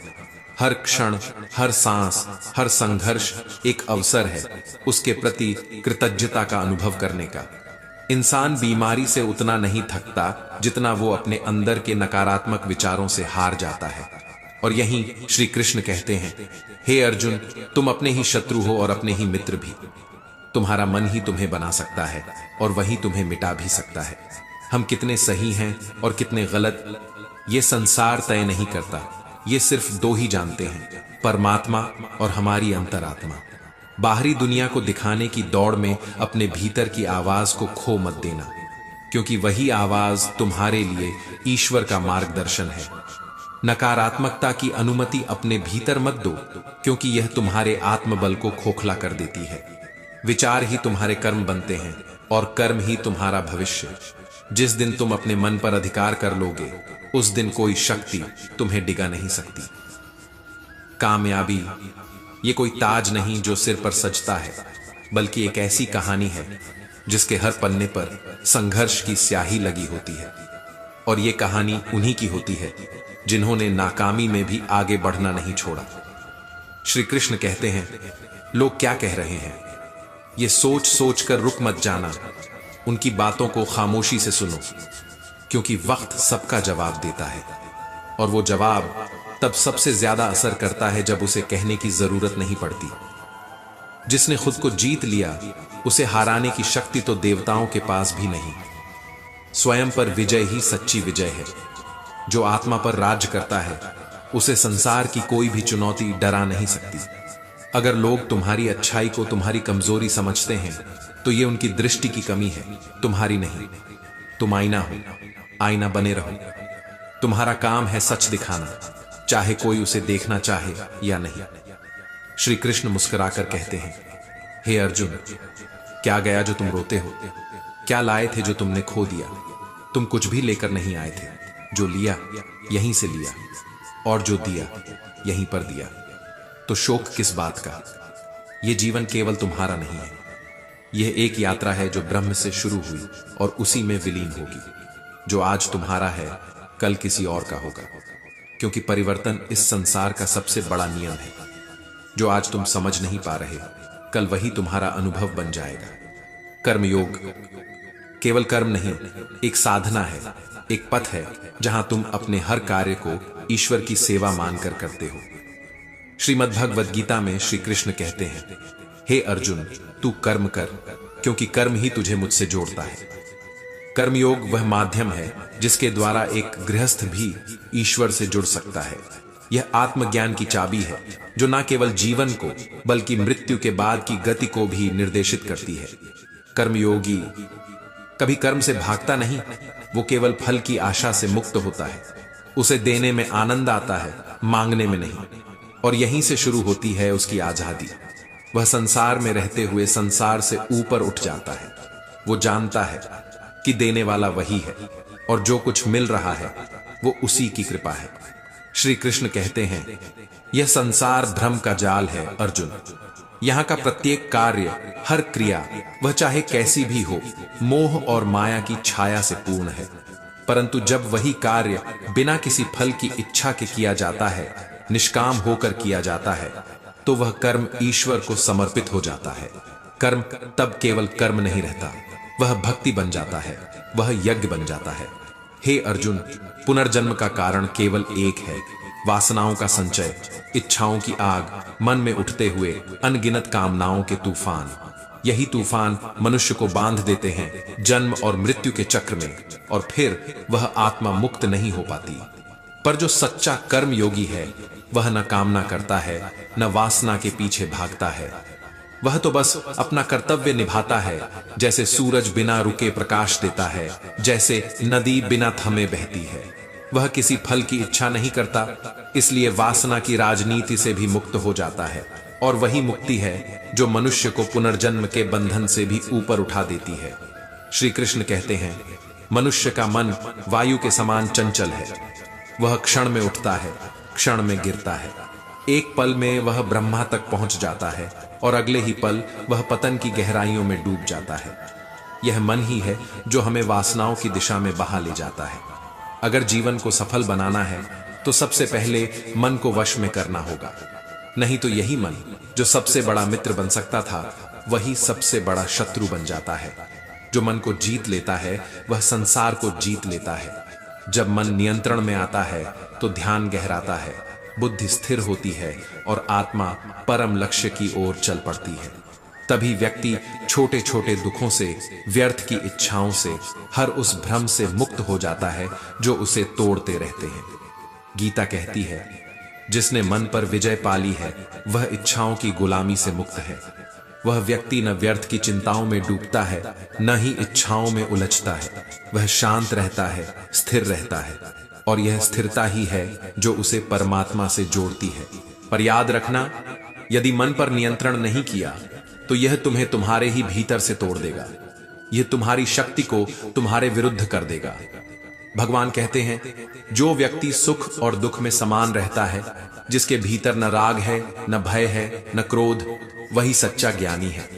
Speaker 1: हर क्षण, हर सांस, हर संघर्ष एक अवसर है उसके प्रति कृतज्ञता का अनुभव करने का। इंसान बीमारी से उतना नहीं थकता जितना वो अपने अंदर के नकारात्मक विचारों से हार जाता है। और यहीं श्री कृष्ण कहते हैं, हे अर्जुन, तुम अपने ही शत्रु हो और अपने ही मित्र भी। तुम्हारा मन ही तुम्हें बना सकता है और वही तुम्हें मिटा भी सकता है। हम कितने सही हैं और कितने गलत, ये संसार तय नहीं करता। ये सिर्फ दो ही जानते हैं, परमात्मा और हमारी अंतरात्मा। बाहरी दुनिया को दिखाने की दौड़ में अपने भीतर की आवाज को खो मत देना, क्योंकि वही आवाज तुम्हारे लिए ईश्वर का मार्गदर्शन है। नकारात्मकता की अनुमति अपने भीतर मत दो, क्योंकि यह तुम्हारे आत्मबल को खोखला कर देती है। विचार ही तुम्हारे कर्म बनते हैं और कर्म ही तुम्हारा भविष्य। जिस दिन तुम अपने मन पर अधिकार कर लोगे, उस दिन कोई शक्ति तुम्हें डिगा नहीं सकती। कामयाबी ये कोई ताज नहीं जो सिर पर सजता है, बल्कि एक ऐसी कहानी है जिसके हर पन्ने पर संघर्ष की स्याही लगी होती है। और ये कहानी उन्हीं की होती है जिन्होंने नाकामी में भी आगे बढ़ना नहीं छोड़ा। श्री कृष्ण कहते हैं, लोग क्या कह रहे हैं ये सोच सोच कर रुक मत जाना, उनकी बातों को खामोशी से सुनो, क्योंकि वक्त सबका जवाब देता है, और वो जवाब तब सबसे ज्यादा असर करता है जब उसे कहने की जरूरत नहीं पड़ती। जिसने खुद को जीत लिया उसे हराने की शक्ति तो देवताओं के पास भी नहीं। स्वयं पर विजय ही सच्ची विजय है। जो आत्मा पर राज करता है उसे संसार की कोई भी चुनौती डरा नहीं सकती। अगर लोग तुम्हारी अच्छाई को तुम्हारी कमजोरी समझते हैं तो ये उनकी दृष्टि की कमी है, तुम्हारी नहीं। तुम आईना हो, आईना बने रहो। तुम्हारा काम है सच दिखाना, चाहे कोई उसे देखना चाहे या नहीं। श्री कृष्ण मुस्कुराकर कहते हैं, हे अर्जुन, क्या गया जो तुम रोते हो? क्या लाए थे जो तुमने खो दिया? तुम कुछ भी लेकर नहीं आए थे। जो लिया यहीं से लिया, और जो दिया यहीं पर दिया। तो शोक किस बात का? यह जीवन केवल तुम्हारा नहीं है। यह एक यात्रा है जो ब्रह्म से शुरू हुई और उसी में विलीन होगी। जो आज तुम्हारा है कल किसी और का होगा, क्योंकि परिवर्तन इस संसार का सबसे बड़ा नियम है। जो आज तुम समझ नहीं पा रहे, कल वही तुम्हारा अनुभव बन जाएगा। कर्मयोग केवल कर्म नहीं, एक साधना है, एक पथ है जहां तुम अपने हर कार्य को ईश्वर की सेवा मानकर करते हो। श्रीमद् भगवद गीता में श्री कृष्ण कहते हैं, हे अर्जुन, तू कर्म कर, क्योंकि कर्म ही तुझे मुझसे जोड़ता है। कर्मयोग वह माध्यम है जिसके द्वारा एक गृहस्थ भी ईश्वर से जुड़ सकता है। यह आत्मज्ञान की चाबी है जो न केवल जीवन को बल्कि मृत्यु के बाद की गति को भी निर्देशित करती है। कर्मयोगी कभी कर्म से भागता नहीं, वो केवल फल की आशा से मुक्त होता है। उसे देने में आनंद आता है, मांगने में नहीं। और यहीं से शुरू होती है उसकी आजादी। वह संसार में रहते हुए संसार से ऊपर उठ जाता है। वो जानता है कि देने वाला वही है और जो कुछ मिल रहा है वो उसी की कृपा है। श्री कृष्ण कहते हैं, यह संसार भ्रम का जाल है अर्जुन। यहाँ का प्रत्येक कार्य, हर क्रिया, वह चाहे कैसी भी हो, मोह और माया की छाया से पूर्ण है। परंतु जब वही कार्य बिना किसी फल की इच्छा के किया जाता है, निष्काम होकर किया जाता है, तो वह कर्म ईश्वर को समर्पित हो जाता है। कर्म तब केवल कर्म नहीं रहता, वह भक्ति बन जाता है, वह यज्ञ बन जाता है। हे अर्जुन, पुनर्जन्म का कारण केवल एक है, वासनाओं का संचय, इच्छाओं की आग, मन में उठते हुए अनगिनत कामनाओं के तूफान। यही तूफान मनुष्य को बांध देते हैं जन्म और मृत्यु के चक्र में, और फिर वह आत्मा मुक्त नहीं हो पाती। पर जो सच्चा कर्म योगी है, वह न कामना करता है, न वासना के पीछे भागता है। वह तो बस अपना कर्तव्य निभाता है, जैसे सूरज बिना रुके प्रकाश देता है, जैसे नदी बिना थमे बहती है। वह किसी फल की इच्छा नहीं करता, इसलिए वासना की राजनीति से भी मुक्त हो जाता है। और वही मुक्ति है जो मनुष्य को पुनर्जन्म के बंधन से भी ऊपर उठा देती है। श्री कृष्ण कहते हैं, मनुष्य का मन वायु के समान चंचल है। वह क्षण में उठता है, क्षण में गिरता है। एक पल में वह ब्रह्मा तक पहुंच जाता है और अगले ही पल वह पतन की गहराइयों में डूब जाता है। यह मन ही है जो हमें वासनाओं की दिशा में बहा ले जाता है। अगर जीवन को सफल बनाना है तो सबसे पहले मन को वश में करना होगा, नहीं तो यही मन जो सबसे बड़ा मित्र बन सकता था, वही सबसे बड़ा शत्रु बन जाता है। जो मन को जीत लेता है वह संसार को जीत लेता है। जब मन नियंत्रण में आता है तो ध्यान गहराता है, बुद्धि स्थिर होती है और आत्मा परम लक्ष्य की ओर चल पड़ती है। तभी व्यक्ति छोटे छोटे दुखों से, व्यर्थ की इच्छाओं से, हर उस भ्रम से मुक्त हो जाता है जो उसे तोड़ते रहते हैं। गीता कहती है, जिसने मन पर विजय पाली है वह इच्छाओं की गुलामी से मुक्त है। वह व्यक्ति न व्यर्थ की चिंताओं में डूबता है, न ही इच्छाओं में उलझता है। वह शांत रहता है, स्थिर रहता है, और यह स्थिरता ही है जो उसे परमात्मा से जोड़ती है। पर याद रखना, यदि मन पर नियंत्रण नहीं किया तो यह तुम्हें तुम्हारे ही भीतर से तोड़ देगा। यह तुम्हारी शक्ति को तुम्हारे विरुद्ध कर देगा। भगवान कहते हैं, जो व्यक्ति सुख और दुख में समान रहता है, जिसके भीतर न राग है, न भय है, न क्रोध, वही सच्चा ज्ञानी है।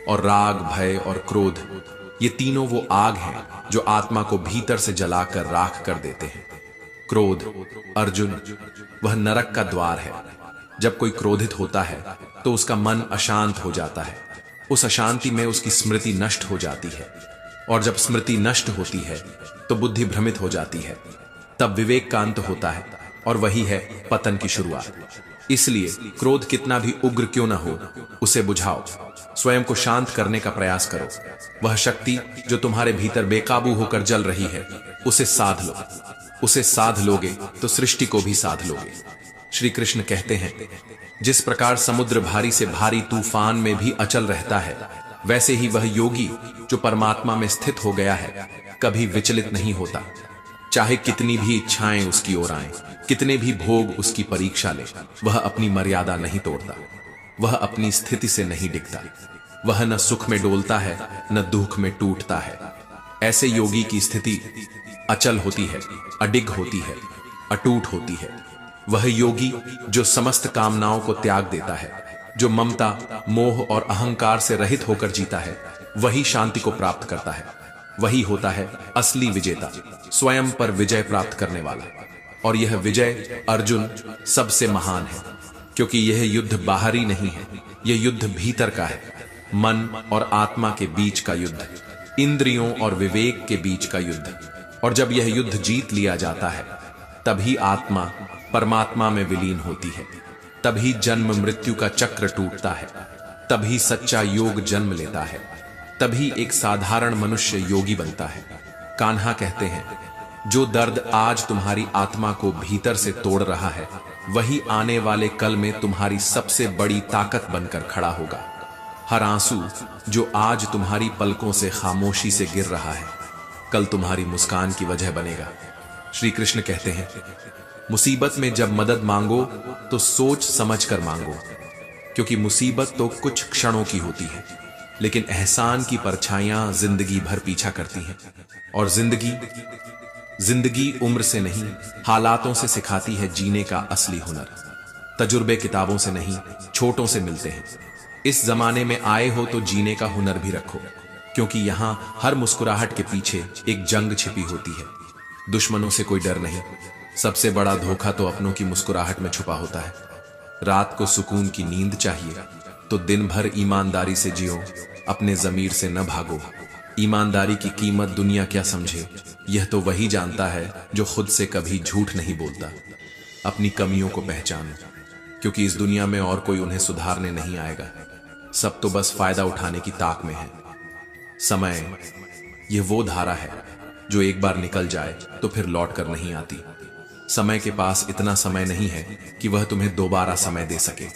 Speaker 1: और राग, भय और क्रोध, ये तीनों वो आग हैं जो आत्मा को भीतर से जलाकर राख कर देते हैं। क्रोध, अर्जुन, वह नरक का द्वार है। जब कोई क्रोधित होता है तो उसका मन अशांत हो जाता है। उस अशांति में उसकी स्मृति नष्ट हो जाती है, और जब स्मृति नष्ट होती है तो बुद्धि भ्रमित हो जाती है। तब विवेक का अंत होता है, और वही है पतन की शुरुआत। इसलिए क्रोध कितना भी उग्र क्यों न हो, उसे बुझाओ, स्वयं को शांत करने का प्रयास करो। वह शक्ति जो तुम्हारे भीतर बेकाबू होकर जल रही है, उसे साध लो। उसे साध लोगे तो सृष्टि को भी साध लोगे। श्री कृष्ण कहते हैं, जिस प्रकार समुद्र भारी से भारी तूफान में भी अचल रहता है, वैसे ही वह योगी जो परमात्मा में स्थित हो गया है कभी विचलित नहीं होता। चाहे कितनी भी इच्छाएं उसकी ओर आएं, कितने भी भोग उसकी परीक्षा ले, वह अपनी मर्यादा नहीं तोड़ता। वह अपनी स्थिति से नहीं डिगता। वह न सुख में डोलता है, न दुख में टूटता है। ऐसे योगी की स्थिति अचल होती है, अडिग होती है, अटूट होती है। वह योगी जो समस्त कामनाओं को त्याग देता है, जो ममता, मोह और अहंकार से रहित होकर जीता है, वही शांति को प्राप्त करता है। वही होता है असली विजेता, स्वयं पर विजय प्राप्त करने वाला। और यह विजय अर्जुन सबसे महान है, क्योंकि यह युद्ध बाहरी नहीं है, यह युद्ध भीतर का है। मन और आत्मा के बीच का युद्ध, इंद्रियों और विवेक के बीच का युद्ध। और जब यह युद्ध जीत लिया जाता है, तभी आत्मा परमात्मा में विलीन होती है। तभी जन्म मृत्यु का चक्र टूटता है। तभी सच्चा योग जन्म लेता है। तभी एक साधारण मनुष्य योगी बनता है। कान्हा कहते हैं, जो दर्द आज तुम्हारी आत्मा को भीतर से तोड़ रहा है, वही आने वाले कल में तुम्हारी सबसे बड़ी ताकत बनकर खड़ा होगा। हर आंसू जो आज तुम्हारी पलकों से खामोशी से गिर रहा है, कल तुम्हारी मुस्कान की वजह बनेगा। श्री कृष्ण कहते हैं, मुसीबत में जब मदद मांगो तो सोच समझ कर मांगो, क्योंकि मुसीबत तो कुछ क्षणों की होती है, लेकिन एहसान की परछाइयां जिंदगी भर पीछा करती हैं। और जिंदगी उम्र से नहीं, हालातों से सिखाती है जीने का असली हुनर। तजुर्बे किताबों से नहीं, छोटों से मिलते हैं। इस जमाने में आए हो तो जीने का हुनर भी रखो, क्योंकि यहां हर मुस्कुराहट के पीछे एक जंग छिपी होती है। दुश्मनों से कोई डर नहीं। सबसे बड़ा धोखा तो अपनों की मुस्कुराहट में छुपा होता है। रात को सुकून की नींद चाहिए तो दिन भर ईमानदारी से जियो, अपने जमीर से न भागो। ईमानदारी की कीमत दुनिया क्या समझे, यह तो वही जानता है जो खुद से कभी झूठ नहीं बोलता। अपनी कमियों को पहचानो, क्योंकि इस दुनिया में और कोई उन्हें सुधारने नहीं आएगा। सब तो बस फायदा उठाने की ताक में है। समय यह वो धारा है जो एक बार निकल जाए तो फिर लौट कर नहीं आती। समय के पास इतना समय नहीं है कि वह तुम्हें दोबारा समय दे सके।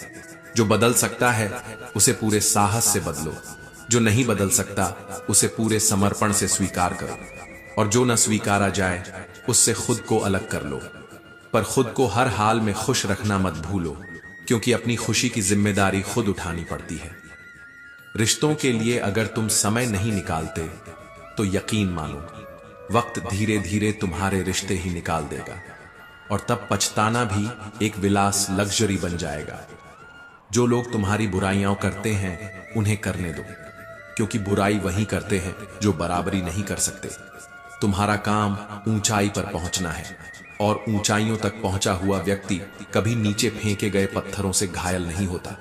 Speaker 1: जो बदल सकता है उसे पूरे साहस से बदलो, जो नहीं बदल सकता उसे पूरे समर्पण से स्वीकार करो, और जो न स्वीकारा जाए उससे खुद को अलग कर लो। पर खुद को हर हाल में खुश रखना मत भूलो, क्योंकि अपनी खुशी की जिम्मेदारी खुद उठानी पड़ती है। रिश्तों के लिए अगर तुम समय नहीं निकालते तो यकीन मानो, वक्त धीरे धीरे तुम्हारे रिश्ते ही निकाल देगा, और तब पछताना भी एक विलास, लग्जरी बन जाएगा। जो लोग तुम्हारी बुराइयां करते हैं उन्हें करने दो, क्योंकि बुराई वही करते हैं जो बराबरी नहीं कर सकते। तुम्हारा काम ऊंचाई पर पहुंचना है, और ऊंचाइयों तक पहुंचा हुआ व्यक्ति कभी नीचे फेंके गए पत्थरों से घायल नहीं होता।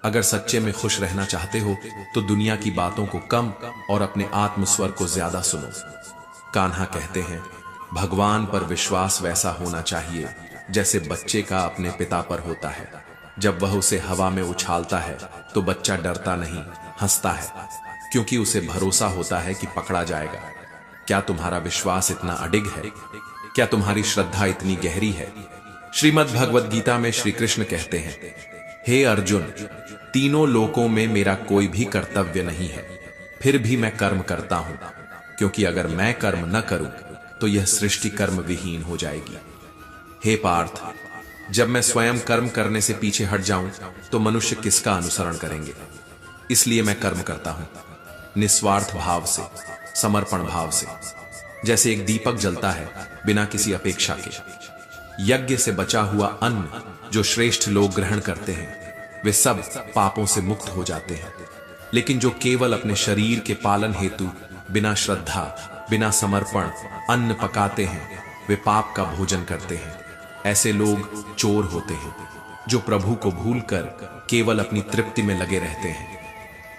Speaker 1: अगर सच्चे में खुश रहना चाहते हो तो दुनिया की बातों को कम और अपने आत्मस्वर को ज्यादा सुनो। कान्हा कहते हैं, भगवान पर विश्वास वैसा होना चाहिए जैसे बच्चे का अपने पिता पर होता है। जब वह उसे हवा में उछालता है तो बच्चा डरता नहीं, हंसता है, क्योंकि उसे भरोसा होता है कि पकड़ा जाएगा। क्या तुम्हारा विश्वास इतना अडिग है? क्या तुम्हारी श्रद्धा इतनी गहरी है? श्रीमद् भगवद गीता में श्री कृष्ण कहते हैं, हे अर्जुन, तीनों लोकों में मेरा कोई भी कर्तव्य नहीं है, फिर भी मैं कर्म करता हूं, क्योंकि अगर मैं कर्म न करूं तो यह सृष्टि कर्म विहीन हो जाएगी। हे पार्थ, जब मैं स्वयं कर्म करने से पीछे हट जाऊं तो मनुष्य किसका अनुसरण करेंगे? इसलिए मैं कर्म करता हूं, निस्वार्थ भाव से, समर्पण भाव से। जैसे एक दीपक जलता है बिना किसी अपेक्षा के। यज्ञ से बचा हुआ अन्न जो श्रेष्ठ लोग ग्रहण करते हैं वे सब पापों से मुक्त हो जाते हैं, लेकिन जो केवल अपने शरीर के पालन हेतु बिना श्रद्धा, बिना समर्पण अन्न पकाते हैं वे पाप का भोजन करते हैं। ऐसे लोग चोर होते हैं जो प्रभु को भूलकर केवल अपनी तृप्ति में लगे रहते हैं।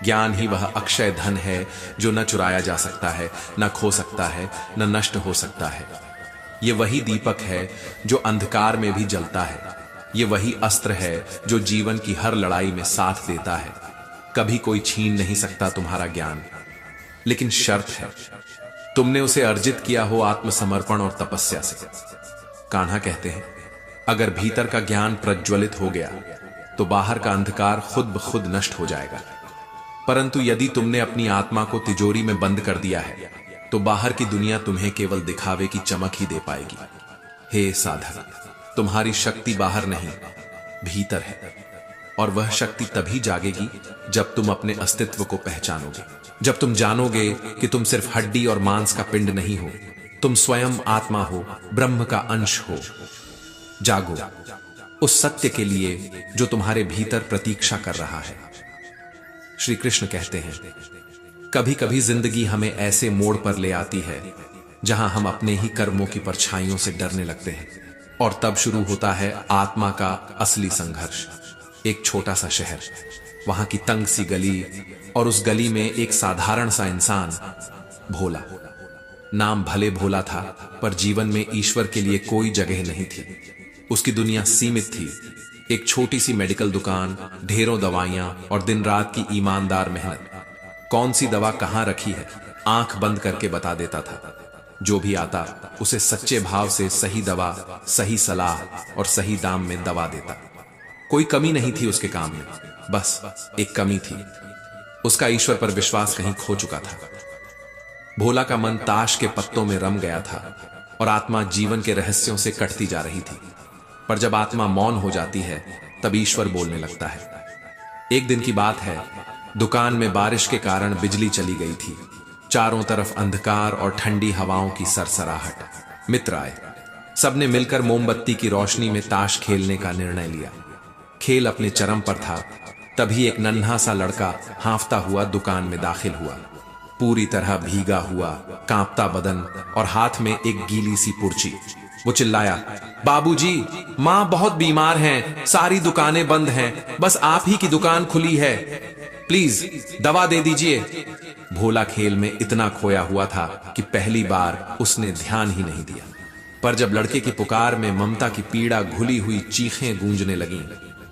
Speaker 1: ज्ञान ही वह अक्षय धन है जो न चुराया जा सकता है, न खो सकता है, न नष्ट हो सकता है। ये वही दीपक है जो अंधकार में भी जलता है। ये वही अस्त्र है जो जीवन की हर लड़ाई में साथ देता है। कभी कोई छीन नहीं सकता तुम्हारा ज्ञान, लेकिन शर्त है तुमने उसे अर्जित किया हो आत्मसमर्पण और तपस्या से। कान्हा कहते हैं, अगर भीतर का ज्ञान प्रज्वलित हो गया तो बाहर का अंधकार खुद ब खुद नष्ट हो जाएगा। परंतु यदि तुमने अपनी आत्मा को तिजोरी में बंद कर दिया है तो बाहर की दुनिया तुम्हें केवल दिखावे की चमक ही दे पाएगी। हे साधक, तुम्हारी शक्ति बाहर नहीं, भीतर है, और वह शक्ति तभी जागेगी जब तुम अपने अस्तित्व को पहचानोगे, जब तुम जानोगे कि तुम सिर्फ हड्डी और मांस का पिंड नहीं हो, तुम स्वयं आत्मा हो, ब्रह्म का अंश हो। जागो उस सत्य के लिए जो तुम्हारे भीतर प्रतीक्षा कर रहा है। श्री कृष्ण कहते हैं, कभी कभी जिंदगी हमें ऐसे मोड़ पर ले आती है जहां हम अपने ही कर्मों की परछाइयों से डरने लगते हैं, और तब शुरू होता है आत्मा का असली संघर्ष। एक छोटा सा शहर, वहां की तंग सी गली, और उस गली में एक साधारण सा इंसान, भोला। नाम भले भोला था, पर जीवन में ईश्वर के लिए कोई जगह नहीं थी। उसकी दुनिया सीमित थी। एक छोटी सी मेडिकल दुकान, ढेरों दवाइयां और दिन रात की ईमानदार मेहनत। कौन सी दवा कहां रखी है आंख बंद करके बता देता था। जो भी आता उसे सच्चे भाव से सही दवा, सही सलाह और सही दाम में दवा देता। कोई कमी नहीं थी उसके काम में, बस एक कमी थी, उसका ईश्वर पर विश्वास कहीं खो चुका था। भोला का मन ताश के पत्तों में रम गया था और आत्मा जीवन के रहस्यों से कटती जा रही थी। पर जब आत्मा मौन हो जाती है तब ईश्वर बोलने लगता है। एक दिन की बात है, दुकान में बारिश के कारण बिजली चली गई थी। चारों तरफ अंधकार और ठंडी हवाओं की सरसराहट। मित्र आए, सबने मिलकर मोमबत्ती की रोशनी में ताश खेलने का निर्णय लिया। खेल अपने चरम पर था, तभी एक नन्हा सा लड़का हांफता हुआ दुकान में दाखिल हुआ। पूरी तरह भीगा हुआ, कांपता बदन और हाथ में एक गीली सी पुर्ची। वो चिल्लाया, बाबूजी, माँ बहुत बीमार हैं, सारी दुकानें बंद हैं, बस आप ही की दुकान खुली है, प्लीज दवा दे दीजिए। भोला खेल में इतना खोया हुआ था कि पहली बार उसने ध्यान ही नहीं दिया। पर जब लड़के की पुकार में ममता की पीड़ा घुली हुई चीखें गूंजने लगीं,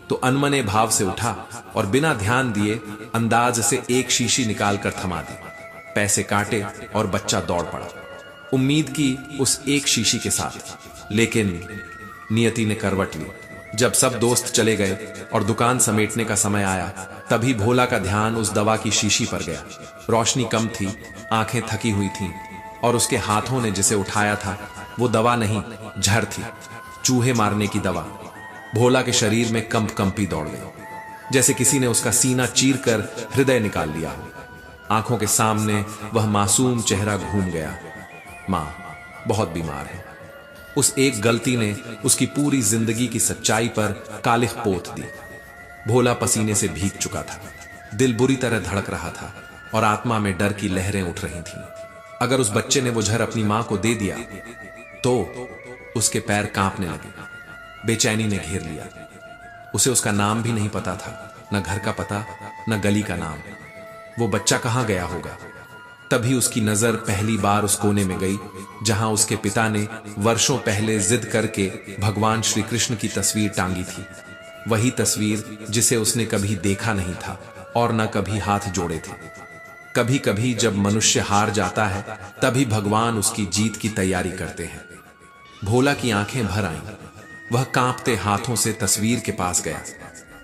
Speaker 1: तो अनमने भाव से उठा और बिना ध्यान दिए अंदाज से एक शीशी निकालकर थमा दी। पैसे काटे और बच्चा दौड़ पड़ा, उम्मीद की उस एक शीशी के साथ। लेकिन नियति ने करवट ली। जब सब दोस्त चले गए और दुकान समेटने का समय आया, तभी भोला का ध्यान उस दवा की शीशी पर गया। रोशनी कम थी, आंखें थकी हुई थीं और उसके हाथों ने जिसे उठाया था वो दवा नहीं, जहर थी, चूहे मारने की दवा। भोला के शरीर में कंपी दौड़ गई, जैसे किसी ने उसका सीना चीरकर हृदय निकाल लिया हो। आंखों के सामने वह मासूम चेहरा घूम गया। मां बहुत बीमार है। उस एक गलती ने उसकी पूरी जिंदगी की सच्चाई पर कालिख पोत दी। भोला पसीने से भीग चुका था, दिल बुरी तरह धड़क रहा था और आत्मा में डर की लहरें उठ रही थीं। अगर उस बच्चे ने वो जहर अपनी मां को दे दिया तो उसके पैर कांपने लगे, बेचैनी ने घेर लिया। उसे उसका नाम भी नहीं पता था, न घर का पता, न गली का नाम। वो बच्चा कहां गया होगा? तभी उसकी नजर पहली बार उस कोने में गई जहां उसके पिता ने वर्षों पहले जिद करके भगवान श्री कृष्ण की तस्वीर टांगी थी। वही तस्वीर जिसे उसने कभी देखा नहीं था और न कभी हाथ जोड़े थे। कभी कभी जब मनुष्य हार जाता है, तभी भगवान उसकी जीत की तैयारी करते हैं। भोला की आंखें भर आईं। वह कांपते हाथों से तस्वीर के पास गया।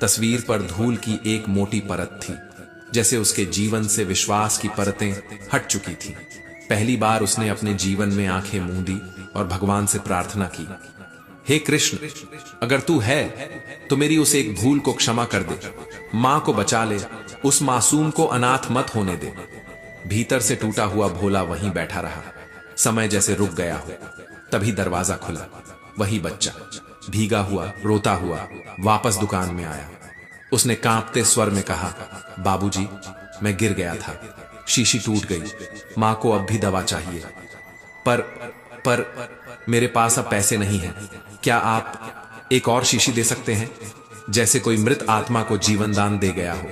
Speaker 1: तस्वीर पर धूल की एक मोटी परत थी, जैसे उसके जीवन से विश्वास की परतें हट चुकी थीं। पहली बार उसने अपने जीवन में आंखें मूंदी और भगवान से प्रार्थना की, हे कृष्ण, अगर तू है तो मेरी उस एक भूल को क्षमा कर दे, मां को बचा ले, उस मासूम को अनाथ मत होने दे। भीतर से टूटा हुआ भोला वहीं बैठा रहा, समय जैसे रुक गया हो। तभी दरवाजा खुला। वही बच्चा भीगा हुआ, रोता हुआ वापस दुकान में आया। उसने कांपते स्वर में कहा, बाबूजी, मैं गिर गया था, शीशी टूट गई, मां को अब भी दवा चाहिए, पर मेरे पास अब पैसे नहीं हैं। क्या आप एक और शीशी दे सकते हैं? जैसे कोई मृत आत्मा को जीवन दान दे गया हो।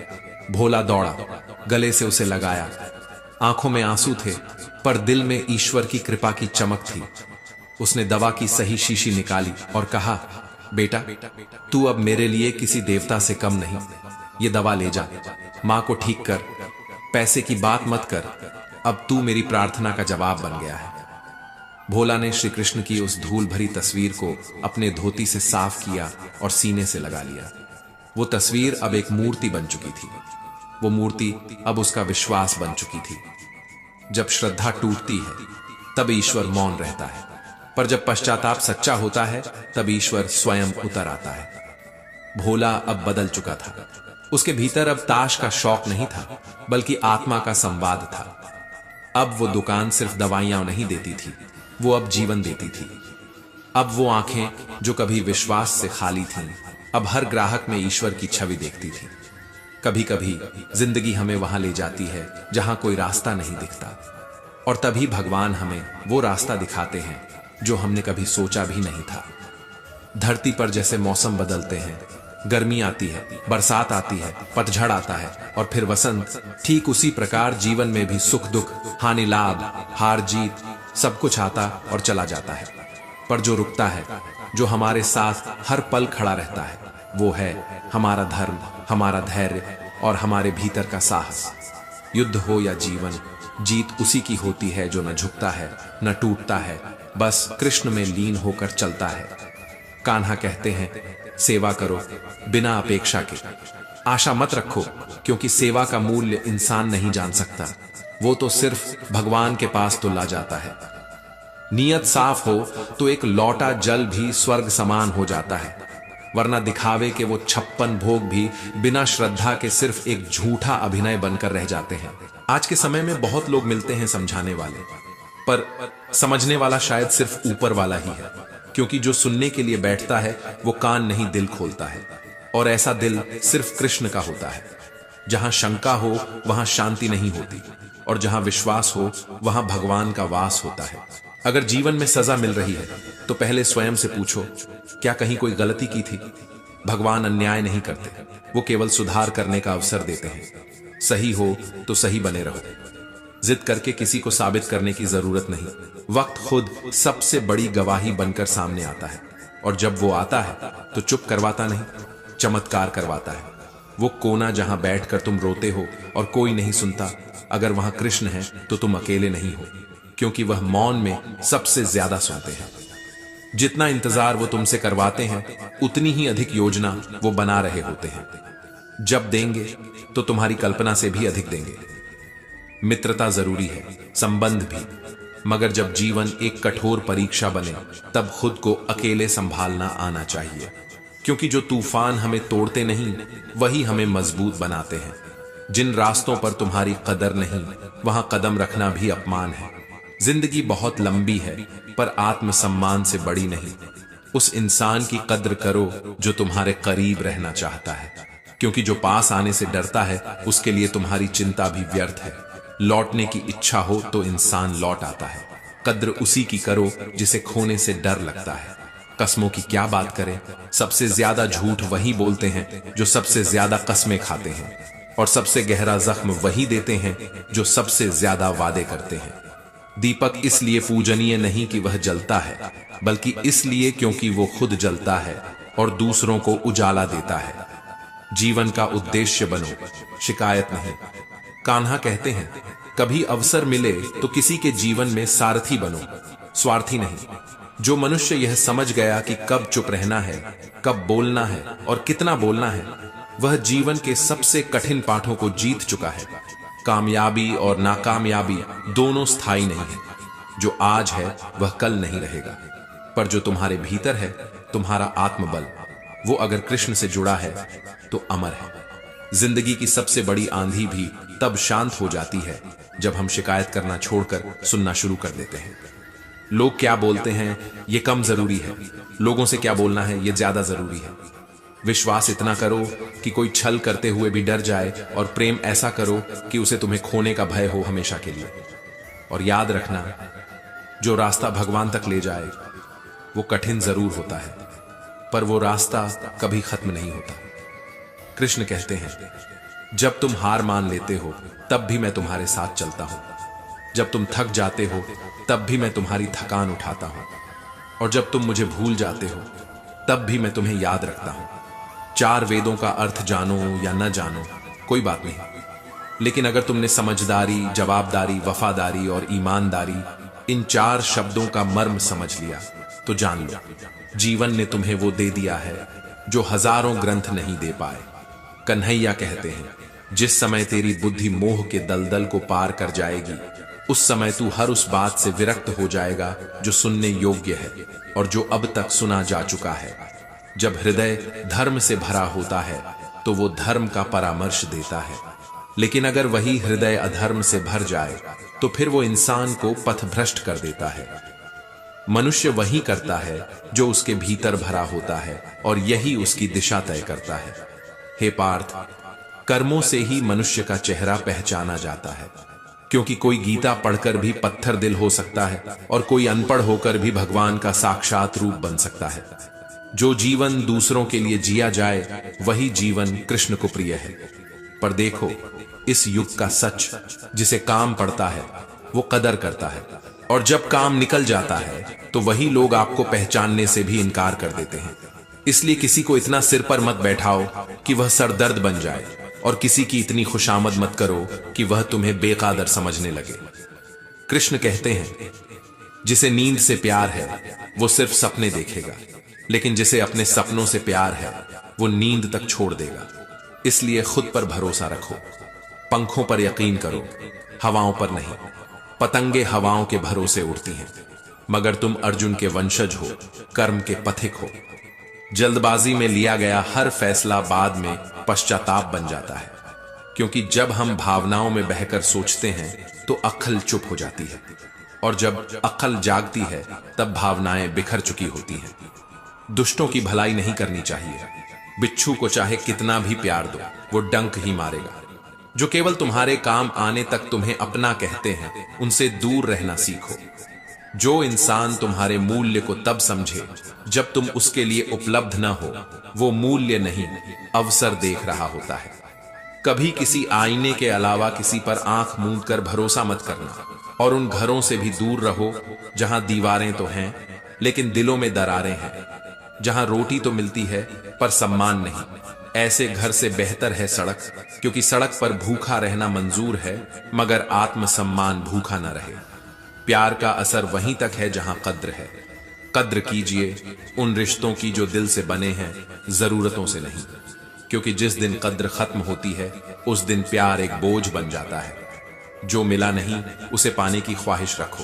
Speaker 1: भोला दौड़ा, गले से उसे लगाया। आंखों में आंसू थे, पर दिल में ईश्वर की कृपा की चमक थी। उसने दवा की सही शीशी निकाली और कहा, बेटा, तू अब मेरे लिए किसी देवता से कम नहीं। ये दवा ले जा, मां को ठीक कर, पैसे की बात मत कर, अब तू मेरी प्रार्थना का जवाब बन गया है। भोला ने श्री कृष्ण की उस धूल भरी तस्वीर को अपने धोती से साफ किया और सीने से लगा लिया। वो तस्वीर अब एक मूर्ति बन चुकी थी। वो मूर्ति अब उसका विश्वास बन चुकी थी। जब श्रद्धा टूटती है तब ईश्वर मौन रहता है, पर जब पश्चाताप सच्चा होता है तब ईश्वर स्वयं उतर आता है। भोला अब बदल चुका था। उसके भीतर अब ताश का शौक नहीं था, बल्कि आत्मा का संवाद था। अब वो दुकान सिर्फ दवाइयां नहीं देती थी, वो अब जीवन देती थी। अब वो आंखें जो कभी विश्वास से खाली थीं, अब हर ग्राहक में ईश्वर की छवि देखती थी। कभी कभी जिंदगी हमें वहां ले जाती है जहां कोई रास्ता नहीं दिखता, और तभी भगवान हमें वो रास्ता दिखाते हैं जो हमने कभी सोचा भी नहीं था। धरती पर जैसे मौसम बदलते हैं, गर्मी आती है, बरसात आती है, पतझड़ आता है और फिर वसंत, ठीक उसी प्रकार जीवन में भी सुख दुख, हानि लाभ, हार जीत, सब कुछ आता और चला जाता है। पर जो रुकता है, जो हमारे साथ हर पल खड़ा रहता है, वो है हमारा धर्म, हमारा धैर्य और हमारे भीतर का साहस। युद्ध हो या जीवन, जीत उसी की होती है जो न झुकता है, न टूटता है, बस कृष्ण में लीन होकर चलता है। कान्हा कहते हैं, सेवा करो बिना अपेक्षा के, आशा मत रखो, क्योंकि सेवा का मूल्य इंसान नहीं जान सकता, वो तो सिर्फ भगवान के पास तुला जाता है। नियत साफ हो तो एक लौटा जल भी स्वर्ग समान हो जाता है, वरना दिखावे के वो 56 भोग भी बिना श्रद्धा के सिर्फ एक झूठा अभिनय बनकर रह जाते हैं। आज के समय में बहुत लोग मिलते हैं समझाने वाले, पर समझने वाला शायद सिर्फ ऊपर वाला ही है, क्योंकि जो सुनने के लिए बैठता है वो कान नहीं दिल खोलता है, और ऐसा दिल सिर्फ कृष्ण का होता है। जहां शंका हो वहां शांति नहीं होती, और जहां विश्वास हो वहां भगवान का वास होता है। अगर जीवन में सजा मिल रही है तो पहले स्वयं से पूछो, क्या कहीं कोई गलती की थी? भगवान अन्याय नहीं करते, वो केवल सुधार करने का अवसर देते हैं। सही हो तो सही बने रहो, जिद करके किसी को साबित करने की जरूरत नहीं। वक्त खुद सबसे बड़ी गवाही बनकर सामने आता है, और जब वो आता है तो चुप करवाता नहीं, चमत्कार करवाता है। वो कोना जहां बैठकर तुम रोते हो और कोई नहीं सुनता, अगर वहां कृष्ण है तो तुम अकेले नहीं हो, क्योंकि वह मौन में सबसे ज्यादा सुनते हैं। जितना इंतजार वो तुमसे करवाते हैं, उतनी ही अधिक योजना वो बना रहे होते हैं। जब देंगे तो तुम्हारी कल्पना से भी अधिक देंगे। मित्रता जरूरी है, संबंध भी, मगर जब जीवन एक कठोर परीक्षा बने तब खुद को अकेले संभालना आना चाहिए, क्योंकि जो तूफान हमें तोड़ते नहीं वही हमें मजबूत बनाते हैं। जिन रास्तों पर तुम्हारी कदर नहीं, वहां कदम रखना भी अपमान है। जिंदगी बहुत लंबी है, पर आत्मसम्मान से बड़ी नहीं। उस इंसान की कद्र करो जो तुम्हारे करीब रहना चाहता है, क्योंकि जो पास आने से डरता है उसके लिए तुम्हारी चिंता भी व्यर्थ है। लौटने की इच्छा हो तो इंसान लौट आता है। कद्र उसी की करो जिसे खोने से डर लगता है। कस्मों की क्या बात करें, सबसे ज्यादा झूठ वही बोलते हैं जो सबसे ज्यादा कस्में खाते हैं, और सबसे गहरा जख्म वही देते हैं जो सबसे ज्यादा वादे करते हैं। दीपक इसलिए पूजनीय नहीं कि वह जलता है, बल्कि इसलिए क्योंकि वो खुद जलता है और दूसरों को उजाला देता है। जीवन का उद्देश्य बनो, शिकायत नहीं। कान्हा कहते हैं, कभी अवसर मिले तो किसी के जीवन में सारथी बनो, स्वार्थी नहीं। जो मनुष्य यह समझ गया कि कब चुप रहना है, कब बोलना है और कितना बोलना है, वह जीवन के सबसे कठिन पाठों को जीत चुका है। कामयाबी और नाकामयाबी दोनों स्थायी नहीं है। जो आज है वह कल नहीं रहेगा, पर जो तुम्हारे भीतर है, तुम्हारा आत्मबल, वो अगर कृष्ण से जुड़ा है तो अमर है। जिंदगी की सबसे बड़ी आंधी भी तब शांत हो जाती है जब हम शिकायत करना छोड़कर सुनना शुरू कर देते हैं। लोग क्या बोलते हैं ये कम जरूरी है, लोगों से क्या बोलना है ये ज्यादा जरूरी है। विश्वास इतना करो कि कोई छल करते हुए भी डर जाए, और प्रेम ऐसा करो कि उसे तुम्हें खोने का भय हो हमेशा के लिए। और याद रखना, जो रास्ता भगवान तक ले जाए वो कठिन जरूर होता है, पर वो रास्ता कभी खत्म नहीं होता। कृष्ण कहते हैं, जब तुम हार मान लेते हो तब भी मैं तुम्हारे साथ चलता हूं। जब तुम थक जाते हो तब भी मैं तुम्हारी थकान उठाता हूं, और जब तुम मुझे भूल जाते हो तब भी मैं तुम्हें याद रखता हूं। 4 वेदों का अर्थ जानो या न जानो कोई बात नहीं, लेकिन अगर तुमने समझदारी, जवाबदारी, वफादारी और ईमानदारी, इन 4 शब्दों का मर्म समझ लिया तो जान लो, जीवन ने तुम्हें वो दे दिया है जो हजारों ग्रंथ नहीं दे पाए। कन्हैया कहते हैं, जिस समय तेरी बुद्धि मोह के दलदल को पार कर जाएगी, उस समय तू हर उस बात से विरक्त हो जाएगा जो सुनने योग्य है और जो अब तक सुना जा चुका है। जब हृदय धर्म से भरा होता है तो वो धर्म का परामर्श देता है, लेकिन अगर वही हृदय अधर्म से भर जाए तो फिर वो इंसान को पथभ्रष्ट कर देता है। मनुष्य वही करता है जो उसके भीतर भरा होता है, और यही उसकी दिशा तय करता है। हे पार्थ, कर्मों से ही मनुष्य का चेहरा पहचाना जाता है, क्योंकि कोई गीता पढ़कर भी पत्थर दिल हो सकता है और कोई अनपढ़ होकर भी भगवान का साक्षात रूप बन सकता है। जो जीवन दूसरों के लिए जिया जाए वही जीवन कृष्ण को प्रिय है। पर देखो, इस युग का सच, जिसे काम पड़ता है वो कदर करता है, और जब काम निकल जाता है तो वही लोग आपको पहचानने से भी इनकार कर देते हैं। इसलिए किसी को इतना सिर पर मत बैठाओ कि वह सरदर्द बन जाए, और किसी की इतनी खुशामद मत करो कि वह तुम्हें बेकादर समझने लगे। कृष्ण कहते हैं, जिसे नींद से प्यार है वो सिर्फ सपने देखेगा, लेकिन जिसे अपने सपनों से प्यार है वो नींद तक छोड़ देगा। इसलिए खुद पर भरोसा रखो, पंखों पर यकीन करो, हवाओं पर नहीं। पतंगे हवाओं के भरोसे उड़ती हैं, मगर तुम अर्जुन के वंशज हो, कर्म के पथिक हो। जल्दबाजी में लिया गया हर फैसला बाद में पश्चाताप बन जाता है, क्योंकि जब हम भावनाओं में बहकर सोचते हैं तो अक्ल चुप हो जाती है, और जब अक्ल जागती है तब भावनाएं बिखर चुकी होती हैं। दुष्टों की भलाई नहीं करनी चाहिए। बिच्छू को चाहे कितना भी प्यार दो, वो डंक ही मारेगा। जो केवल तुम्हारे काम आने तक तुम्हें अपना कहते हैं, उनसे दूर रहना सीखो। जो इंसान तुम्हारे मूल्य को तब समझे जब तुम उसके लिए उपलब्ध न हो, वो मूल्य नहीं, अवसर देख रहा होता है। कभी किसी आईने के अलावा किसी पर आंख मूंद कर भरोसा मत करना, और उन घरों से भी दूर रहो जहां दीवारें तो हैं लेकिन दिलों में दरारें हैं, जहां रोटी तो मिलती है पर सम्मान नहीं। ऐसे घर से बेहतर है सड़क, क्योंकि सड़क पर भूखा रहना मंजूर है मगर आत्मसम्मान भूखा न रहे। प्यार का असर वहीं तक है जहां कद्र है। कद्र कीजिए उन रिश्तों की जो दिल से बने हैं, जरूरतों से नहीं, क्योंकि जिस दिन कद्र खत्म होती है उस दिन प्यार एक बोझ बन जाता है। जो मिला नहीं उसे पाने की ख्वाहिश रखो,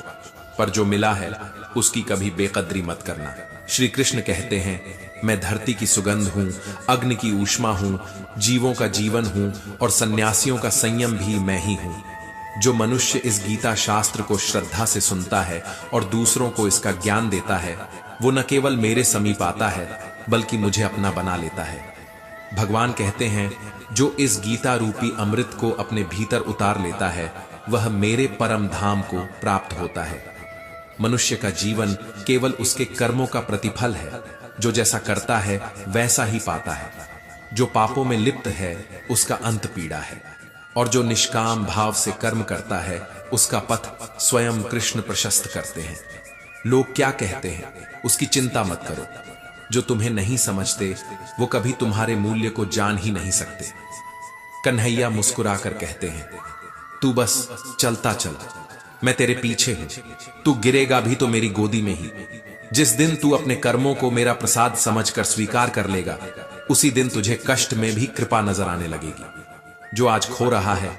Speaker 1: पर जो मिला है उसकी कभी बेकदरी मत करना। श्री कृष्ण कहते हैं, मैं धरती की सुगंध हूं, अग्नि की ऊष्मा हूं, जीवों का जीवन हूं और सन्यासियों का संयम भी मैं ही हूं। जो मनुष्य इस गीता शास्त्र को श्रद्धा से सुनता है और दूसरों को इसका ज्ञान देता है, वो न केवल मेरे समीप आता है बल्कि मुझे अपना बना लेता है। भगवान कहते हैं, जो इस गीता रूपी अमृत को अपने भीतर उतार लेता है वह मेरे परम धाम को प्राप्त होता है। मनुष्य का जीवन केवल उसके कर्मों का प्रतिफल है। जो जैसा करता है वैसा ही पाता है। जो पापों में लिप्त है उसका अंत पीड़ा है, और जो निष्काम भाव से कर्म करता है उसका पथ स्वयं कृष्ण प्रशस्त करते हैं। लोग क्या कहते हैं उसकी चिंता मत करो। जो तुम्हें नहीं समझते वो कभी तुम्हारे मूल्य को जान ही नहीं सकते। कन्हैया मुस्कुराकर कहते हैं, तू बस चलता चल, मैं तेरे पीछे हूं। तू गिरेगा भी तो मेरी गोदी में ही। जिस दिन तू अपने कर्मों को मेरा प्रसाद समझकर स्वीकार कर लेगा, उसी दिन तुझे कष्ट में भी कृपा नजर आने लगेगी। जो आज खो रहा है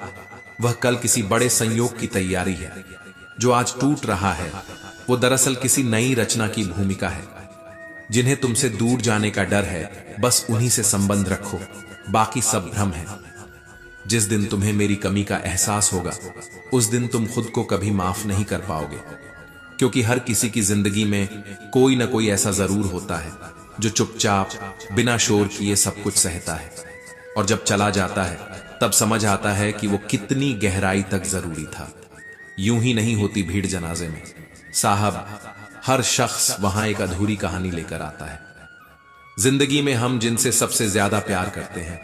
Speaker 1: वह कल किसी बड़े संयोग की तैयारी है। जो आज टूट रहा है वो दरअसल किसी नई रचना की भूमिका है। जिन्हें तुमसे दूर जाने का डर है, बस उन्हीं से संबंध रखो, बाकी सब भ्रम है। जिस दिन तुम्हें मेरी कमी का एहसास होगा उस दिन तुम खुद को कभी माफ नहीं कर पाओगे, क्योंकि हर किसी की जिंदगी में कोई ना कोई ऐसा जरूर होता है जो चुपचाप बिना शोर किए सब कुछ सहता है, और जब चला जाता है तब समझ आता है कि वो कितनी गहराई तक जरूरी था। यूं ही नहीं होती भीड़ जनाजे में साहब, हर शख्स वहां एक अधूरी कहानी लेकर आता है। जिंदगी में हम जिनसे सबसे ज्यादा प्यार करते हैं,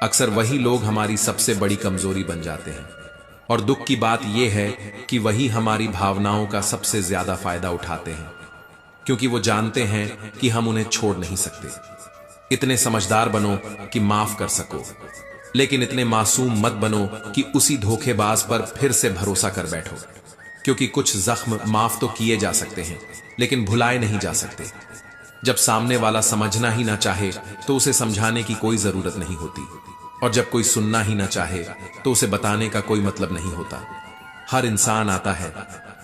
Speaker 1: अक्सर वही लोग हमारी सबसे बड़ी कमजोरी बन जाते हैं, और दुख की बात यह है कि वही हमारी भावनाओं का सबसे ज्यादा फायदा उठाते हैं, क्योंकि वो जानते हैं कि हम उन्हें छोड़ नहीं सकते। इतने समझदार बनो कि माफ कर सको, लेकिन इतने मासूम मत बनो कि उसी धोखेबाज पर फिर से भरोसा कर बैठो, क्योंकि कुछ जख्म माफ तो किए जा सकते हैं लेकिन भुलाए नहीं जा सकते। जब सामने वाला समझना ही ना चाहे तो उसे समझाने की कोई जरूरत नहीं होती, और जब कोई सुनना ही ना चाहे तो उसे बताने का कोई मतलब नहीं होता। हर इंसान आता है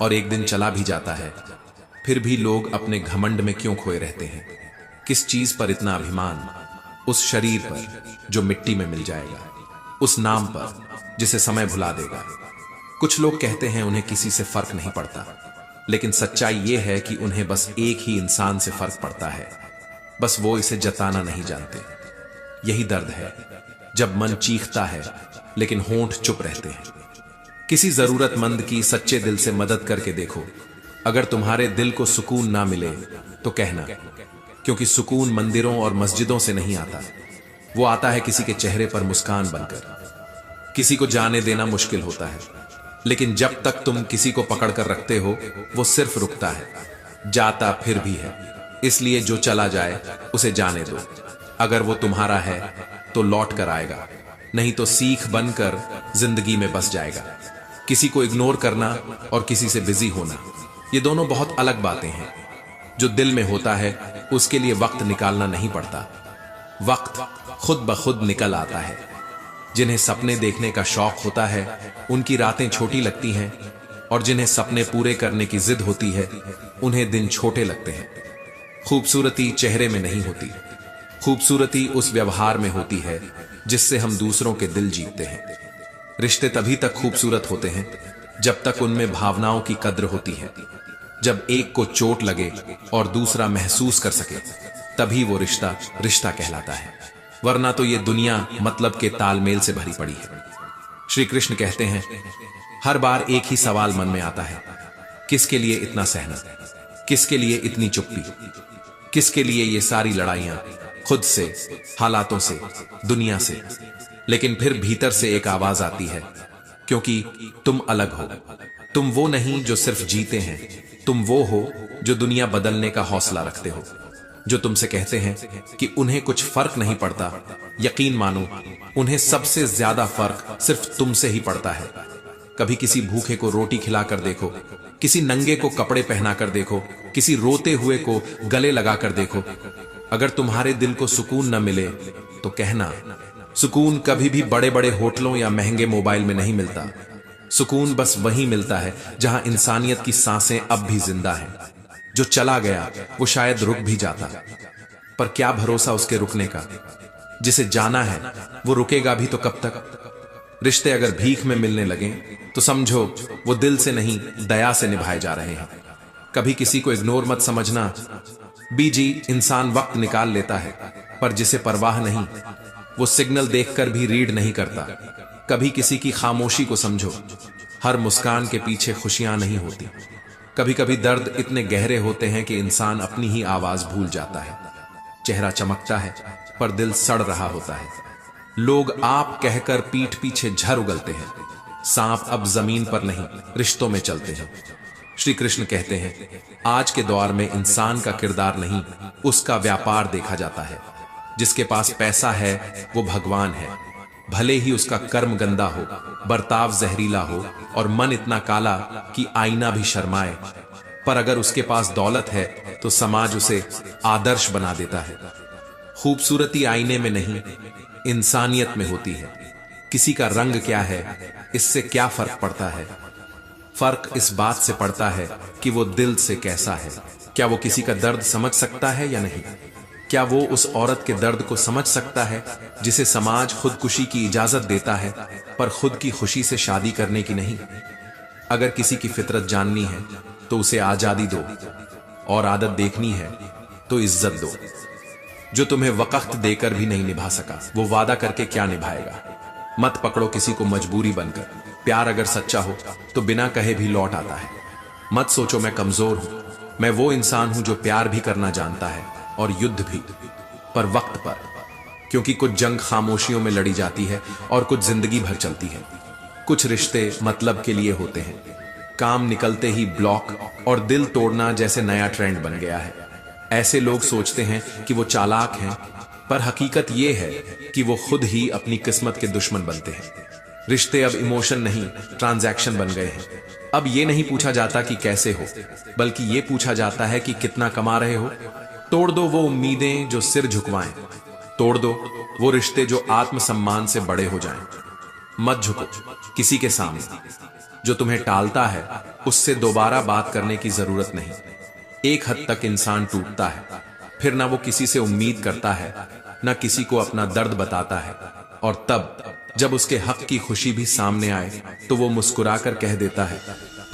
Speaker 1: और एक दिन चला भी जाता है, फिर भी लोग अपने घमंड में क्यों खोए रहते हैं? किस चीज पर इतना अभिमान? उस शरीर पर जो मिट्टी में मिल जाएगा, उस नाम पर जिसे समय भुला देगा। कुछ लोग कहते हैं उन्हें किसी से फर्क नहीं पड़ता, लेकिन सच्चाई यह है कि उन्हें बस एक ही इंसान से फर्क पड़ता है, बस वो इसे जताना नहीं जानते। यही दर्द है जब मन चीखता है लेकिन होंठ चुप रहते हैं। किसी जरूरतमंद की सच्चे दिल से मदद करके देखो। अगर तुम्हारे दिल को सुकून ना मिले तो कहना, क्योंकि सुकून मंदिरों और मस्जिदों से नहीं आता, वो आता है किसी के चेहरे पर मुस्कान बनकर। किसी को जाने देना मुश्किल होता है, लेकिन जब तक तुम किसी को पकड़ कर रखते हो वो सिर्फ रुकता है, जाता फिर भी है। इसलिए जो चला जाए उसे जाने दो। अगर वो तुम्हारा है तो लौट कर आएगा, नहीं तो सीख बनकर जिंदगी में बस जाएगा। किसी को इग्नोर करना और किसी से बिजी होना, ये दोनों बहुत अलग बातें हैं। जो दिल में होता है उसके लिए वक्त निकालना नहीं पड़ता, वक्त खुद ब खुद निकल आता है। जिन्हें सपने देखने का शौक होता है उनकी रातें छोटी लगती हैं, और जिन्हें सपने पूरे करने की जिद होती है उन्हें दिन छोटे लगते हैं। खूबसूरती चेहरे में नहीं होती, खूबसूरती उस व्यवहार में होती है जिससे हम दूसरों के दिल जीतते हैं। रिश्ते तभी तक खूबसूरत होते हैं जब तक उनमें भावनाओं की कद्र होती है। जब एक को चोट लगे और दूसरा महसूस कर सके, तभी वो रिश्ता रिश्ता कहलाता है, वरना तो ये दुनिया मतलब के तालमेल से भरी पड़ी है। श्री कृष्ण कहते हैं, हर बार एक ही सवाल मन में आता है, किसके लिए इतना सहना, किसके लिए इतनी चुप्पी, किसके लिए ये सारी लड़ाइयां खुद से, हालातों से, दुनिया से। लेकिन फिर भीतर से एक आवाज आती है, क्योंकि तुम अलग हो। तुम वो नहीं जो सिर्फ जीते हैं, तुम वो हो जो दुनिया बदलने का हौसला रखते हो। जो तुमसे कहते हैं कि उन्हें कुछ फर्क नहीं पड़ता, यकीन मानो उन्हें सबसे ज्यादा फर्क सिर्फ तुमसे ही पड़ता है। कभी किसी भूखे को रोटी खिलाकर देखो, किसी नंगे को कपड़े पहनाकर देखो, किसी रोते हुए को गले लगाकर देखो। अगर तुम्हारे दिल को सुकून न मिले तो कहना, सुकून कभी भी बड़े बड़े होटलों या महंगे मोबाइल में नहीं मिलता। सुकून बस वहीं मिलता है जहां इंसानियत की सांसें अब भी जिंदा हैं। जो चला गया वो शायद रुक भी जाता, पर क्या भरोसा उसके रुकने का। जिसे जाना है वो रुकेगा भी तो कब तक। रिश्ते अगर भीख में मिलने लगें तो समझो वो दिल से नहीं, दया से निभाए जा रहे हैं। कभी किसी को इग्नोर मत समझना। बीजी इंसान वक्त निकाल लेता है, पर जिसे परवाह नहीं वो सिग्नल देखकर भी रीड नहीं करता। कभी किसी की खामोशी को समझो, हर मुस्कान के पीछे खुशियां नहीं होती। कभी कभी दर्द इतने गहरे होते हैं कि इंसान अपनी ही आवाज भूल जाता है। चेहरा चमकता है पर दिल सड़ रहा होता है। लोग आप कहकर पीठ पीछे झर उगलते हैं। सांप अब जमीन पर नहीं, रिश्तों में चलते हैं। श्री कृष्ण कहते हैं, आज के दौर में इंसान का किरदार नहीं, उसका व्यापार देखा जाता है। जिसके पास पैसा है वो भगवान है, भले ही उसका कर्म गंदा हो, बर्ताव जहरीला हो और मन इतना काला कि आईना भी शर्माए। पर अगर उसके पास दौलत है तो समाज उसे आदर्श बना देता है। खूबसूरती आईने में नहीं, इंसानियत में होती है। किसी का रंग क्या है, इससे क्या फर्क पड़ता है। फर्क इस बात से पड़ता है कि वो दिल से कैसा है। क्या वो किसी का दर्द समझ सकता है या नहीं। क्या वो उस औरत के दर्द को समझ सकता है जिसे समाज खुदकुशी की इजाजत देता है, पर खुद की खुशी से शादी करने की नहीं। अगर किसी की फितरत जाननी है तो उसे आजादी दो, और आदत देखनी है तो इज्जत दो। जो तुम्हें वक्त देकर भी नहीं निभा सका वो वादा करके क्या निभाएगा। मत पकड़ो किसी को मजबूरी बनकर। प्यार अगर सच्चा हो तो बिना कहे भी लौट आता है। मत सोचो मैं कमजोर हूं, मैं वो इंसान हूं जो प्यार भी करना जानता है और युद्ध भी, पर वक्त पर। क्योंकि कुछ जंग खामोशियों में लड़ी जाती है और कुछ जिंदगी भर चलती है। कुछ रिश्ते मतलब के लिए होते हैं, काम निकलते ही ब्लॉक, और दिल तोड़ना जैसे नया ट्रेंड बन गया है। ऐसे लोग सोचते हैं कि वो चालाक हैं, पर हकीकत ये है कि वो खुद ही अपनी किस्मत के दुश्मन बनते हैं। रिश्ते अब इमोशन नहीं, ट्रांजैक्शन बन गए हैं। अब ये नहीं पूछा जाता कि कैसे हो, बल्कि ये पूछा जाता है कि कितना कमा रहे हो। तोड़ दो वो उम्मीदें जो सिर झुकवाएं, तोड़ दो वो रिश्ते जो आत्मसम्मान से बड़े हो जाएं। मत झुको किसी के सामने। जो तुम्हें टालता है उससे दोबारा बात करने की जरूरत नहीं। एक हद तक इंसान टूटता है, फिर ना वो किसी से उम्मीद करता है, ना किसी को अपना दर्द बताता है। और तब जब उसके हक की खुशी भी सामने आए तो वो मुस्कुराकर कह देता है,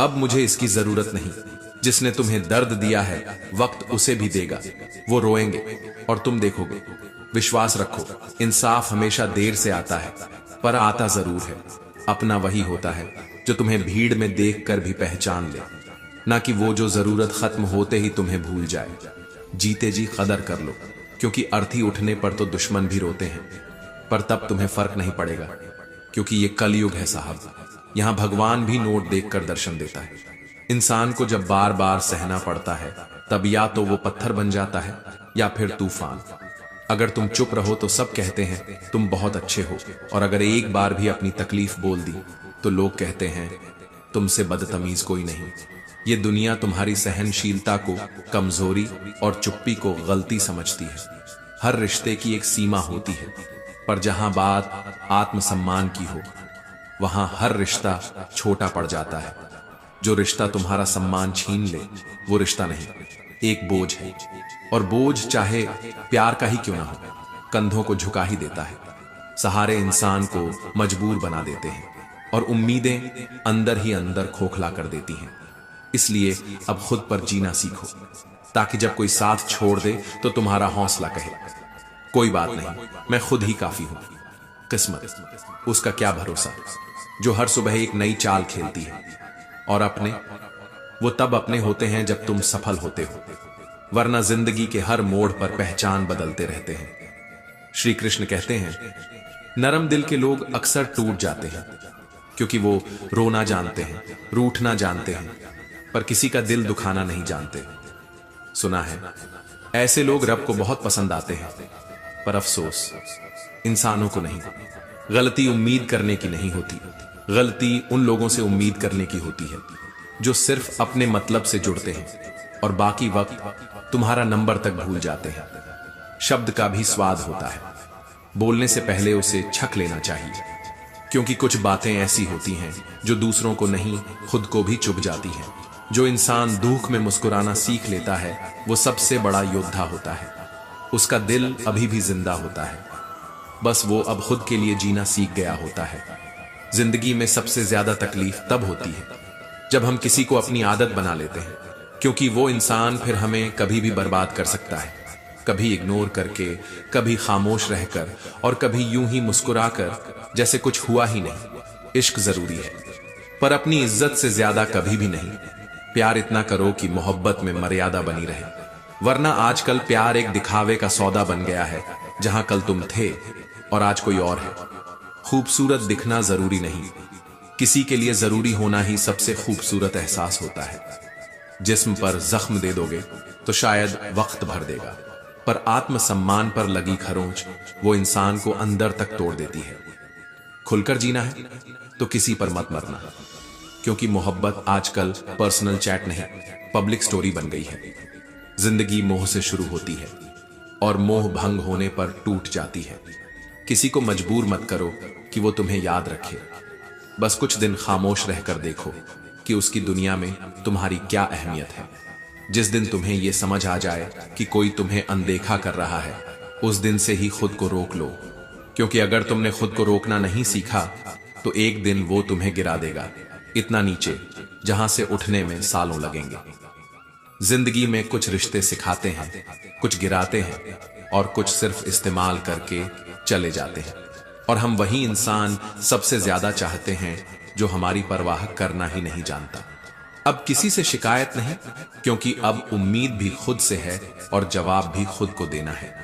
Speaker 1: अब मुझे इसकी जरूरत नहीं। जिसने तुम्हें दर्द दिया है वक्त उसे भी देगा। वो रोएंगे और तुम देखोगे। विश्वास रखो, इंसाफ हमेशा देर से आता है, पर आता जरूर है। अपना वही होता है जो तुम्हें भीड़ में देखकर भी पहचान ले, ना कि वो जो जरूरत खत्म होते ही तुम्हें भूल जाए। जीते जी कदर कर लो, क्योंकि अर्थी उठने पर तो दुश्मन भी रोते हैं, पर तब तुम्हें फर्क नहीं पड़ेगा, क्योंकि ये कलयुग है साहब। यहां भगवान भी नोट देखकर दर्शन देता है। इंसान को जब बार बार सहना पड़ता है तब या तो वो पत्थर बन जाता है या फिर तूफान। अगर तुम चुप रहो तो सब कहते हैं तुम बहुत अच्छे हो, और अगर एक बार भी अपनी तकलीफ बोल दी तो लोग कहते हैं तुमसे बदतमीज कोई नहीं। ये दुनिया तुम्हारी सहनशीलता को कमजोरी और चुप्पी को गलती समझती है। हर रिश्ते की एक सीमा होती है, पर जहां बात आत्मसम्मान की हो वहां हर रिश्ता छोटा पड़ जाता है। जो रिश्ता तुम्हारा सम्मान छीन ले वो रिश्ता नहीं, एक बोझ है। और बोझ चाहे प्यार का ही क्यों ना हो, कंधों को झुका ही देता है। सहारे इंसान को मजबूर बना देते हैं और उम्मीदें अंदर ही अंदर खोखला कर देती हैं। इसलिए अब खुद पर जीना सीखो, ताकि जब कोई साथ छोड़ दे तो तुम्हारा हौसला कहे, कोई बात नहीं, मैं खुद ही काफी हूं। किस्मत, उसका क्या भरोसा, जो हर सुबह एक नई चाल खेलती है। और अपने, वो तब अपने होते हैं जब तुम सफल होते हो, वरना जिंदगी के हर मोड़ पर पहचान बदलते रहते हैं। श्री कृष्ण कहते हैं, नरम दिल के लोग अक्सर टूट जाते हैं क्योंकि वो रोना जानते हैं, रूठना जानते हैं, पर किसी का दिल दुखाना नहीं जानते। सुना है ऐसे लोग रब को बहुत पसंद आते हैं, पर अफसोस इंसानों को नहीं। गलती उम्मीद करने की नहीं होती, गलती उन लोगों से उम्मीद करने की होती है जो सिर्फ अपने मतलब से जुड़ते हैं और बाकी वक्त तुम्हारा नंबर तक भूल जाते हैं। शब्द का भी स्वाद होता है, बोलने से पहले उसे छक लेना चाहिए, क्योंकि कुछ बातें ऐसी होती हैं जो दूसरों को नहीं खुद को भी चुभ जाती हैं। जो इंसान दुख में मुस्कुराना सीख लेता है वो सबसे बड़ा योद्धा होता है। उसका दिल अभी भी जिंदा होता है, बस वो अब खुद के लिए जीना सीख गया होता है। जिंदगी में सबसे ज्यादा तकलीफ तब होती है जब हम किसी को अपनी आदत बना लेते हैं, क्योंकि वो इंसान फिर हमें कभी भी बर्बाद कर सकता है। कभी इग्नोर करके, कभी खामोश रहकर और कभी यूं ही मुस्कुराकर जैसे कुछ हुआ ही नहीं। इश्क जरूरी है, पर अपनी इज्जत से ज्यादा कभी भी नहीं। प्यार इतना करो कि मोहब्बत में मर्यादा बनी रहे, वरना आजकल प्यार एक दिखावे का सौदा बन गया है, जहां कल तुम थे और आज कोई और है। खूबसूरत दिखना जरूरी नहीं, किसी के लिए जरूरी होना ही सबसे खूबसूरत एहसास होता है। जिस्म पर जख्म दे दोगे तो शायद वक्त भर देगा, पर आत्मसम्मान पर लगी खरोंच वो इंसान को अंदर तक तोड़ देती है। खुलकर जीना है तो किसी पर मत मरना, क्योंकि मोहब्बत आजकल पर्सनल चैट नहीं, पब्लिक स्टोरी बन गई है। जिंदगी मोह से शुरू होती है और मोह भंग होने पर टूट जाती है। किसी को मजबूर मत करो कि वो तुम्हें याद रखे, बस कुछ दिन खामोश रहकर देखो कि उसकी दुनिया में तुम्हारी क्या अहमियत है। जिस दिन तुम्हें यह समझ आ जाए कि कोई तुम्हें अनदेखा कर रहा है, उस दिन से ही खुद को रोक लो, क्योंकि अगर तुमने खुद को रोकना नहीं सीखा तो एक दिन वो तुम्हें गिरा देगा इतना नीचे जहां से उठने में सालों लगेंगे। जिंदगी में कुछ रिश्ते सिखाते हैं, कुछ गिराते हैं और कुछ सिर्फ इस्तेमाल करके चले जाते हैं। और हम वही इंसान सबसे ज्यादा चाहते हैं जो हमारी परवाह करना ही नहीं जानता। अब किसी से शिकायत नहीं, क्योंकि अब उम्मीद भी खुद से है और जवाब भी खुद को देना है।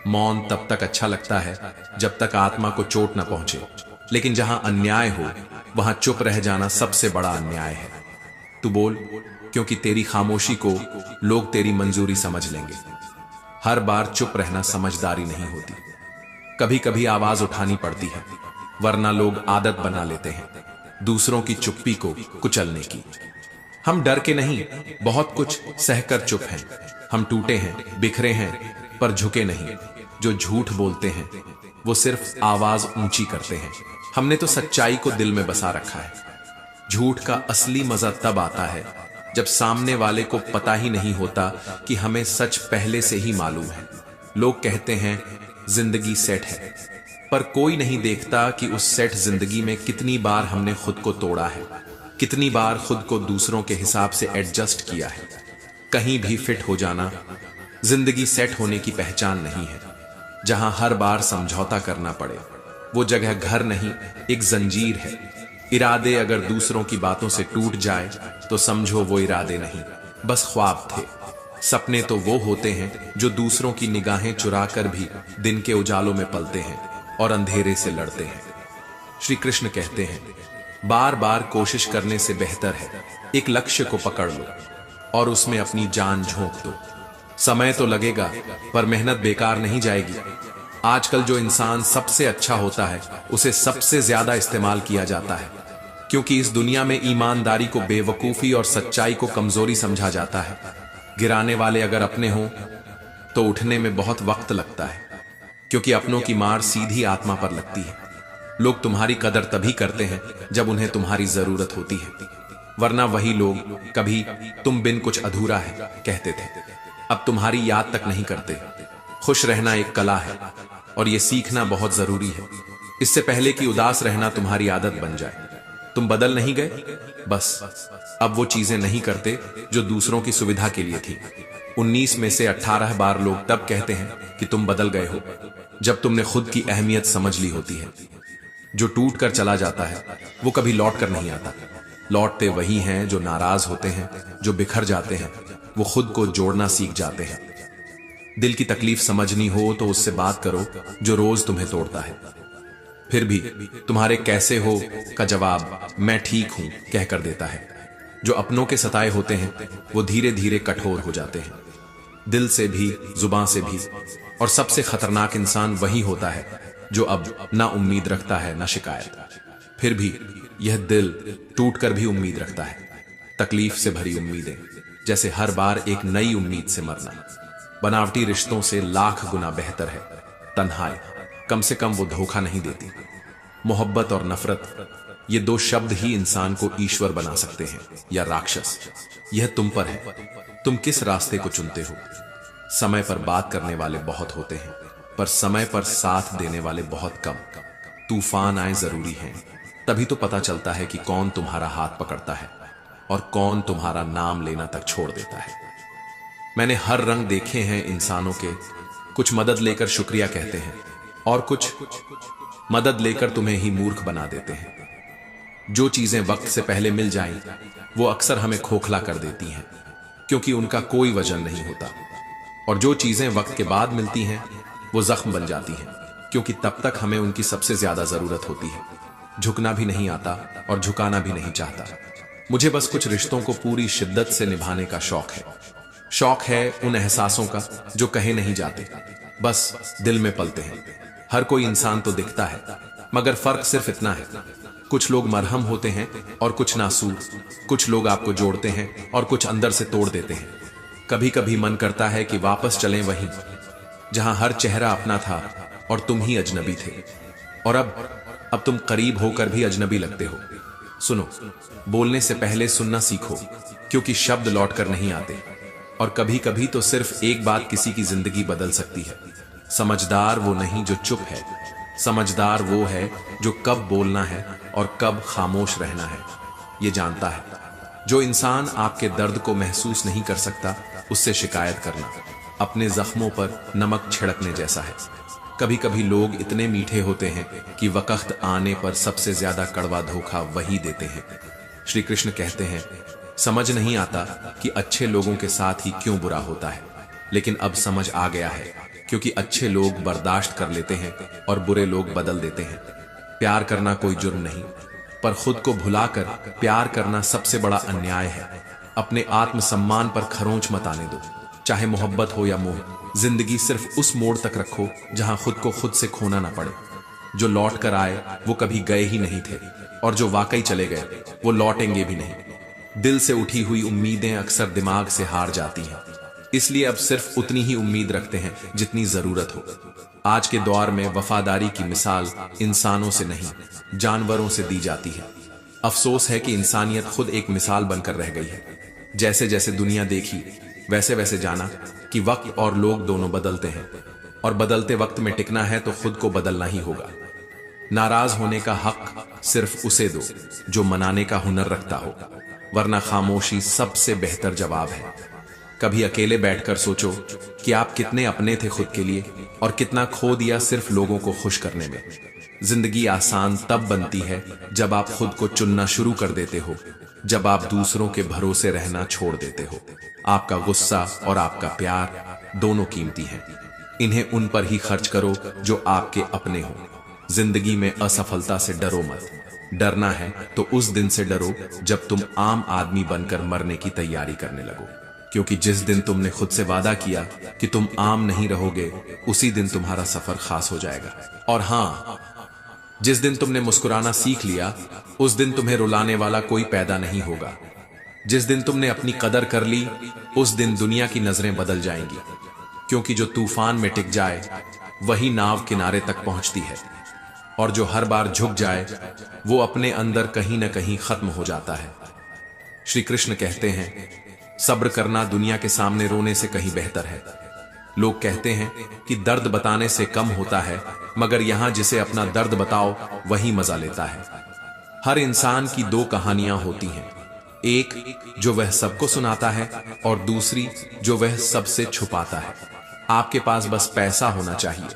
Speaker 1: मौन तब तक अच्छा लगता है जब तक आत्मा को चोट न पहुंचे, लेकिन जहां अन्याय हो वहां चुप रह जाना सबसे बड़ा अन्याय है। तू बोल, क्योंकि तेरी खामोशी को लोग तेरी मंजूरी समझ लेंगे। हर बार चुप रहना समझदारी नहीं होती, कभी कभी आवाज उठानी पड़ती है, वरना लोग आदत बना लेते हैं दूसरों की चुप्पी को कुचलने की। हम डर के नहीं, बहुत कुछ सहकर चुप हैं। हम टूटे हैं, बिखरे हैं, पर झुके नहीं। जो झूठ बोलते हैं वो सिर्फ आवाज ऊंची करते हैं। हमने तो सच्चाई को दिल में बसा रखा है। झूठ का असली मजा तब आता है जब सामने वाले को पता ही नहीं होता कि हमें सच पहले से ही मालूम है। लोग कहते हैं जिंदगी सेट है, पर कोई नहीं देखता कि उस सेट जिंदगी में कितनी बार हमने खुद को तोड़ा है, कितनी बार खुद को दूसरों के हिसाब से एडजस्ट किया है। कहीं भी फिट हो जाना जिंदगी सेट होने की पहचान नहीं है। जहां हर बार समझौता करना पड़े वो जगह घर नहीं, एक जंजीर है। इरादे अगर दूसरों की बातों से टूट जाए तो समझो वो इरादे नहीं, बस ख्वाब थे। सपने तो वो होते हैं जो दूसरों की निगाहें चुरा कर भी दिन के उजालों में पलते हैं और अंधेरे से लड़ते हैं। श्री कृष्ण कहते हैं, बार बार कोशिश करने से बेहतर है एक लक्ष्य को पकड़ लो और उसमें अपनी जान झोंक दो। समय तो लगेगा, पर मेहनत बेकार नहीं जाएगी। आजकल जो इंसान सबसे अच्छा होता है उसे सबसे ज्यादा इस्तेमाल किया जाता है, क्योंकि इस दुनिया में ईमानदारी को बेवकूफी और सच्चाई को कमजोरी समझा जाता है। गिराने वाले अगर अपने हों तो उठने में बहुत वक्त लगता है, क्योंकि अपनों की मार सीधी आत्मा पर लगती है। लोग तुम्हारी कदर तभी करते हैं जब उन्हें तुम्हारी जरूरत होती है, वरना वही लोग कभी तुम बिन कुछ अधूरा है कहते थे, अब तुम्हारी याद तक नहीं करते। खुश रहना एक कला है और यह सीखना बहुत जरूरी है, इससे पहले कि उदास रहना तुम्हारी आदत बन जाए। तुम बदल नहीं गए, बस अब वो चीजें नहीं करते जो दूसरों की सुविधा के लिए थी। 19 में से 18 बार लोग तब कहते हैं कि तुम बदल गए हो जब तुमने खुद की अहमियत समझ ली होती है। जो टूट कर चला जाता है वो कभी लौट कर नहीं आता। लौटते वही हैं जो नाराज होते हैं, जो बिखर जाते हैं वो खुद को जोड़ना सीख जाते हैं। दिल की तकलीफ समझनी हो तो उससे बात करो जो रोज तुम्हें तोड़ता है। फिर भी तुम्हारे कैसे हो का जवाब मैं ठीक हूं कहकर देता है। जो अपनों के सताए होते हैं वो धीरे धीरे कठोर हो जाते हैं, दिल से भी, जुबान से भी। और सबसे खतरनाक इंसान वही होता है जो अब ना उम्मीद रखता है ना शिकायत, फिर भी यह दिल टूटकर भी उम्मीद रखता है। तकलीफ से भरी उम्मीदें, जैसे हर बार एक नई उम्मीद से मरना। बनावटी रिश्तों से लाख गुना बेहतर है तन्हाई, कम से कम वो धोखा नहीं देती। मोहब्बत और नफरत, ये दो शब्द ही इंसान को ईश्वर बना सकते हैं या राक्षस। यह तुम पर है, तुम किस रास्ते को चुनते हो। समय पर बात करने वाले बहुत होते हैं, पर समय पर साथ देने वाले बहुत कम। तूफान आए जरूरी हैं, तभी तो पता चलता है कि कौन तुम्हारा हाथ पकड़ता है और कौन तुम्हारा नाम लेना तक छोड़ देता है। मैंने हर रंग देखे हैं इंसानों के, कुछ मदद लेकर शुक्रिया कहते हैं और कुछ मदद लेकर तुम्हें ही मूर्ख बना देते हैं। जो चीजें वक्त से पहले मिल जाएं, वो अक्सर हमें खोखला कर देती हैं, क्योंकि उनका कोई वजन नहीं होता। और जो चीजें वक्त के बाद मिलती हैं, वो जख्म बन जाती हैं, क्योंकि तब तक हमें उनकी सबसे ज्यादा जरूरत होती है। झुकना भी नहीं आता और झुकाना भी नहीं चाहता। मुझे बस कुछ रिश्तों को पूरी शिद्दत से निभाने का शौक है उन एहसासों का जो कहे नहीं जाते, बस दिल में पलते हैं। हर कोई इंसान तो दिखता है, मगर फर्क सिर्फ इतना है, कुछ लोग मरहम होते हैं और कुछ नासूर। कुछ लोग आपको जोड़ते हैं और कुछ अंदर से तोड़ देते हैं। कभी कभी मन करता है कि वापस चलें वहीं जहां हर चेहरा अपना था और तुम ही अजनबी थे। और अब तुम करीब होकर भी अजनबी लगते हो। सुनो, बोलने से पहले सुनना सीखो, क्योंकि शब्द लौट कर नहीं आते। और कभी कभी तो सिर्फ एक बात किसी की जिंदगी बदल सकती है। समझदार वो नहीं जो चुप है, समझदार वो है जो कब बोलना है और कब खामोश रहना है, ये जानता है। जो इंसान आपके दर्द को महसूस नहीं कर सकता, उससे शिकायत करना अपने जख्मों पर नमक छिड़कने जैसा है। कभी कभी लोग इतने मीठे होते हैं कि वक्त आने पर सबसे ज्यादा कड़वा धोखा वही देते हैं। श्री कृष्ण कहते हैं, समझ नहीं आता कि अच्छे लोगों के साथ ही क्यों बुरा होता है, लेकिन अब समझ आ गया है, क्योंकि अच्छे लोग बर्दाश्त कर लेते हैं और बुरे लोग बदल देते हैं। प्यार करना कोई जुर्म नहीं, पर खुद को भुलाकर प्यार करना सबसे बड़ा अन्याय है। अपने आत्मसम्मान पर खरोंच मत आने दो, चाहे मोहब्बत हो या मोह। जिंदगी सिर्फ उस मोड़ तक रखो जहां खुद को खुद से खोना ना पड़े। जो लौट कर आए वो कभी गए ही नहीं थे, और जो वाकई चले गए वो लौटेंगे भी नहीं। दिल से उठी हुई उम्मीदें अक्सर दिमाग से हार जाती हैं, इसलिए अब सिर्फ उतनी ही उम्मीद रखते हैं जितनी जरूरत हो। आज के दौर में वफादारी की मिसाल इंसानों से नहीं, जानवरों से दी जाती है। अफसोस है कि इंसानियत खुद एक मिसाल बनकर रह गई है। जैसे जैसे दुनिया देखी, वैसे वैसे जाना कि वक्त और लोग दोनों बदलते हैं, और बदलते वक्त में टिकना है तो खुद को बदलना ही होगा। नाराज होने का हक सिर्फ उसे दो जो मनाने का हुनर रखता हो, वरना खामोशी सबसे बेहतर जवाब है। कभी अकेले बैठकर सोचो कि आप कितने अपने थे खुद के लिए और कितना खो दिया सिर्फ लोगों को खुश करने में। जिंदगी आसान तब बनती है जब आप खुद को चुनना शुरू कर देते हो, जब आप दूसरों के भरोसे रहना छोड़ देते हो। आपका गुस्सा और आपका प्यार दोनों कीमती हैं, इन्हें उन पर ही खर्च करो जो आपके अपने हो। जिंदगी में असफलता से डरो मत, डरना है तो उस दिन से डरो जब तुम आम आदमी बनकर मरने की तैयारी करने लगो, क्योंकि जिस दिन तुमने खुद से वादा किया कि तुम आम नहीं रहोगे, उसी दिन तुम्हारा सफर खास हो जाएगा। और हां, जिस दिन तुमने मुस्कुराना सीख लिया, उस दिन तुम्हें रुलाने वाला कोई पैदा नहीं होगा। जिस दिन तुमने अपनी कदर कर ली, उस दिन दुनिया की नजरें बदल जाएंगी, क्योंकि जो तूफान में टिक जाए वही नाव किनारे तक पहुंचती है, और जो हर बार झुक जाए वो अपने अंदर कहीं ना कहीं खत्म हो जाता है। श्री कृष्ण कहते हैं, सब्र करना दुनिया के सामने रोने से कहीं बेहतर है। लोग कहते हैं कि दर्द बताने से कम होता है, मगर यहां जिसे अपना दर्द बताओ वही मजा लेता है। हर इंसान की दो कहानियां होती हैं, एक जो वह सबको सुनाता है और दूसरी जो वह सबसे छुपाता है। आपके पास बस पैसा होना चाहिए,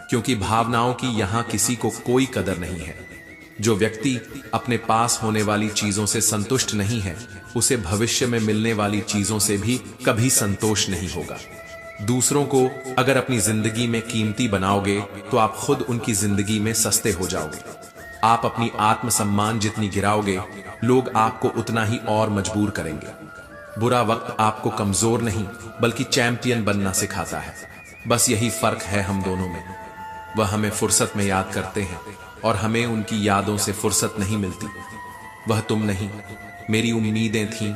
Speaker 1: क्योंकि भावनाओं की यहां किसी को कोई कदर नहीं है। जो व्यक्ति अपने पास होने वाली चीजों से संतुष्ट नहीं है, उसे भविष्य में मिलने वाली चीजों से भी कभी संतोष नहीं होगा। दूसरों को अगर अपनी जिंदगी में कीमती बनाओगे तो आप खुद उनकी जिंदगी में सस्ते हो जाओगे। आप अपनी आत्मसम्मान जितनी गिराओगे, लोग आपको उतना ही और मजबूर करेंगे। बुरा वक्त आपको कमजोर नहीं बल्कि चैंपियन बनना सिखाता है। बस यही फर्क है हम दोनों में। वह हमें फुर्सत में याद करते हैं और हमें उनकी यादों से फुर्सत नहीं मिलती। वह तुम नहीं, मेरी उम्मीदें थीं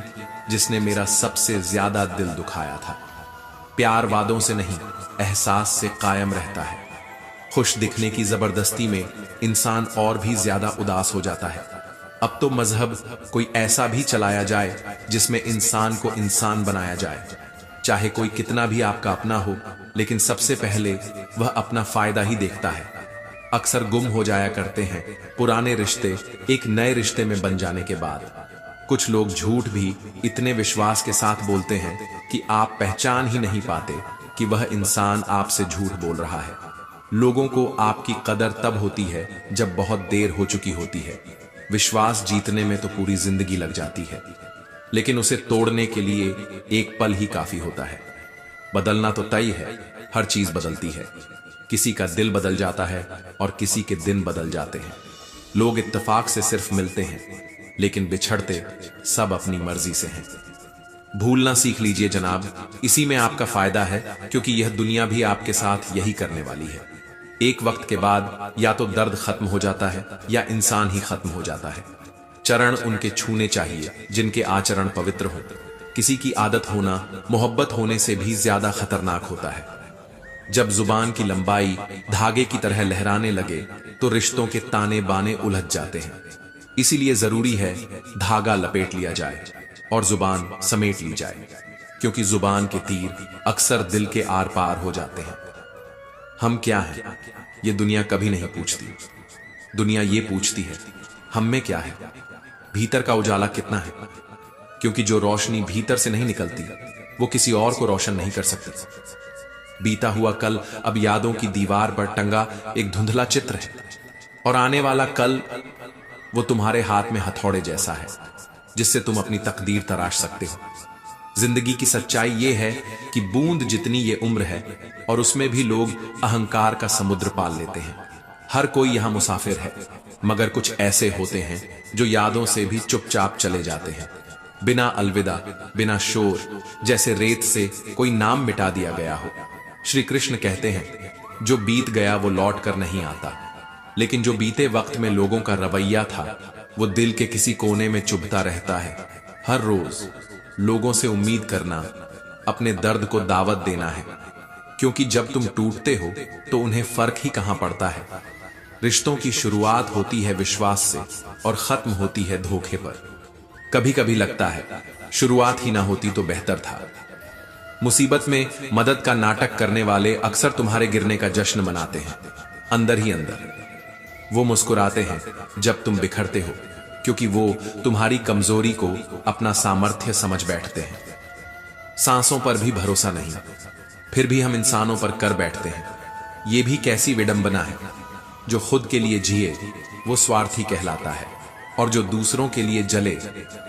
Speaker 1: जिसने मेरा सबसे ज्यादा दिल दुखाया था। प्यार वादों से नहीं, एहसास से कायम रहता है। खुश दिखने की जबरदस्ती में इंसान और भी ज्यादा उदास हो जाता है। अब तो मजहब कोई ऐसा भी चलाया जाए जिसमें इंसान को इंसान बनाया जाए, चाहे कोई कितना भी आपका अपना हो, लेकिन सबसे पहले वह अपना फायदा ही देखता है। अक्सर गुम हो जाया करते हैं पुराने रिश्ते एक नए रिश्ते में बन जाने के बाद। कुछ लोग झूठ भी इतने विश्वास के साथ बोलते हैं कि आप पहचान ही नहीं पाते कि वह इंसान आपसे झूठ बोल रहा है। लोगों को आपकी कदर तब होती है जब बहुत देर हो चुकी होती है। विश्वास जीतने में तो पूरी जिंदगी लग जाती है, लेकिन उसे तोड़ने के लिए एक पल ही काफी होता है। बदलना तो तय है, हर चीज बदलती है। किसी का दिल बदल जाता है और किसी के दिन बदल जाते हैं। लोग इत्तेफाक से सिर्फ मिलते हैं, लेकिन बिछड़ते सब अपनी मर्जी से हैं। भूलना सीख लीजिए जनाब, इसी में आपका फायदा है, क्योंकि यह दुनिया भी आपके साथ यही करने वाली है। एक वक्त के बाद या तो दर्द खत्म हो जाता है या इंसान ही खत्म हो जाता है। चरण उनके छूने चाहिए जिनके आचरण पवित्र हो। किसी की आदत होना मोहब्बत होने से भी ज्यादा खतरनाक होता है। जब जुबान की लंबाई धागे की तरह लहराने लगे तो रिश्तों के ताने बाने उलझ जाते हैं। इसीलिए जरूरी है धागा लपेट लिया जाए और जुबान समेट ली जाए, क्योंकि जुबान के तीर अक्सर दिल के आर पार हो जाते हैं। हम क्या हैं, ये दुनिया कभी नहीं पूछती। दुनिया ये पूछती है हम में क्या है, भीतर का उजाला कितना है, क्योंकि जो रोशनी भीतर से नहीं निकलती वो किसी और को रोशन नहीं कर सकती। बीता हुआ कल अब यादों की दीवार पर टंगा एक धुंधला चित्र है, और आने वाला कल वो तुम्हारे हाथ में हथौड़े जैसा है जिससे तुम अपनी तकदीर तराश सकते हो। जिंदगी की सच्चाई ये है कि बूंद जितनी ये उम्र है, और उसमें भी लोग अहंकार का समुद्र पाल लेते हैं। हर कोई यहां मुसाफिर है, मगर कुछ ऐसे होते हैं जो यादों से भी चुपचाप चले जाते हैं, बिना अलविदा, बिना शोर, जैसे रेत से कोई नाम मिटा दिया गया हो। श्री कृष्ण कहते हैं जो बीत गया वो लौट कर नहीं आता, लेकिन जो बीते वक्त में लोगों का रवैया था वो दिल के किसी कोने में चुभता रहता है। हर रोज लोगों से उम्मीद करना अपने दर्द को दावत देना है, क्योंकि जब तुम टूटते हो तो उन्हें फर्क ही कहां पड़ता है। रिश्तों की शुरुआत होती है विश्वास से और खत्म होती है धोखे पर। कभी कभी लगता है शुरुआत ही ना होती तो बेहतर था। मुसीबत में मदद का नाटक करने वाले अक्सर तुम्हारे गिरने का जश्न मनाते हैं। अंदर ही अंदर वो मुस्कुराते हैं जब तुम बिखरते हो, क्योंकि वो तुम्हारी कमजोरी को अपना सामर्थ्य समझ बैठते हैं। सांसों पर भी भरोसा नहीं, फिर भी हम इंसानों पर कर बैठते हैं। ये भी कैसी विडंबना है, जो खुद के लिए जिए वो स्वार्थी कहलाता है, और जो दूसरों के लिए जले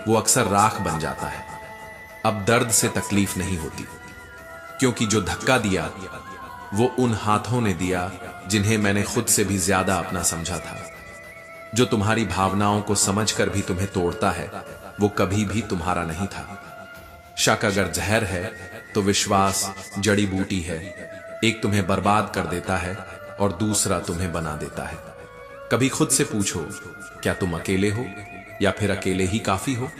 Speaker 1: वो अक्सर राख बन जाता है। अब दर्द से तकलीफ नहीं होती, क्योंकि जो धक्का दिया वो उन हाथों ने दिया जिन्हें मैंने खुद से भी ज्यादा अपना समझा था। जो तुम्हारी भावनाओं को समझकर भी तुम्हें तोड़ता है वो कभी भी तुम्हारा नहीं था। शक अगर जहर है तो विश्वास जड़ी बूटी है। एक तुम्हें बर्बाद कर देता है और दूसरा तुम्हें बना देता है। कभी खुद से पूछो, क्या तुम अकेले हो या फिर अकेले ही काफी हो?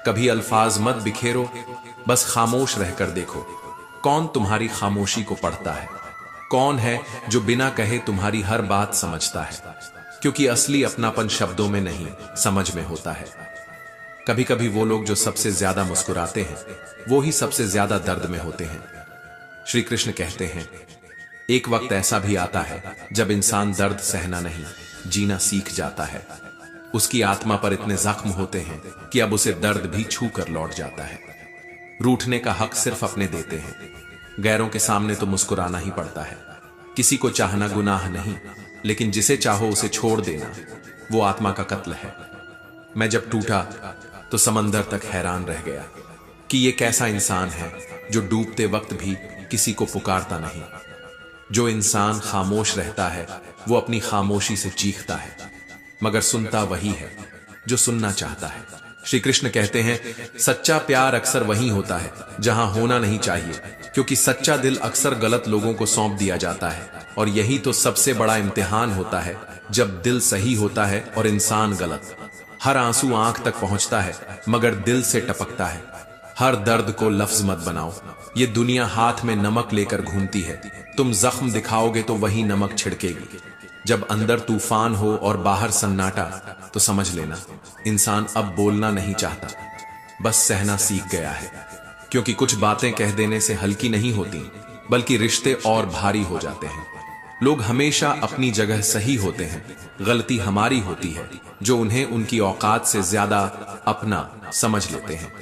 Speaker 1: कभी अल्फाज मत बिखेरो, बस खामोश रहकर देखो कौन तुम्हारी खामोशी को पढ़ता है। कौन है जो बिना कहे तुम्हारी हर बात समझता है, क्योंकि असली अपनापन शब्दों में नहीं समझ में होता है। कभी कभी वो लोग जो सबसे ज्यादा मुस्कुराते हैं वो ही सबसे ज्यादा दर्द में होते हैं। श्री कृष्ण कहते हैं एक वक्त ऐसा भी आता है जब इंसान दर्द सहना नहीं जीना सीख जाता है। उसकी आत्मा पर इतने जख्म होते हैं कि अब उसे दर्द भी छू कर लौट जाता है। रूठने का हक सिर्फ अपने देते हैं, गैरों के सामने तो मुस्कुराना ही पड़ता है। किसी को चाहना गुनाह नहीं, लेकिन जिसे चाहो उसे छोड़ देना वो आत्मा का कत्ल है। मैं जब टूटा तो समंदर तक हैरान रह गया कि ये कैसा इंसान है जो डूबते वक्त भी किसी को पुकारता नहीं। जो इंसान खामोश रहता है वो अपनी खामोशी से चीखता है, मगर सुनता वही है जो सुनना चाहता है। श्री कृष्ण कहते हैं, सच्चा प्यार अक्सर वहीं होता है जहां होना नहीं चाहिए, क्योंकि सच्चा दिल अक्सर गलत लोगों को सौंप दिया जाता है। और यही तो सबसे बड़ा इम्तिहान होता है, जब दिल सही होता है और इंसान गलत। हर आंसू आंख तक पहुंचता है मगर दिल से टपकता है। हर दर्द को लफ्ज मत बनाओ, ये दुनिया हाथ में नमक लेकर घूमती है। तुम जख्म दिखाओगे तो वही नमक छिड़केगी। जब अंदर तूफान हो और बाहर सन्नाटा, तो समझ लेना इंसान अब बोलना नहीं चाहता, बस सहना सीख गया है। क्योंकि कुछ बातें कह देने से हल्की नहीं होती, बल्कि रिश्ते और भारी हो जाते हैं। लोग हमेशा अपनी जगह सही होते हैं, गलती हमारी होती है जो उन्हें उनकी औकात से ज्यादा अपना समझ लेते हैं।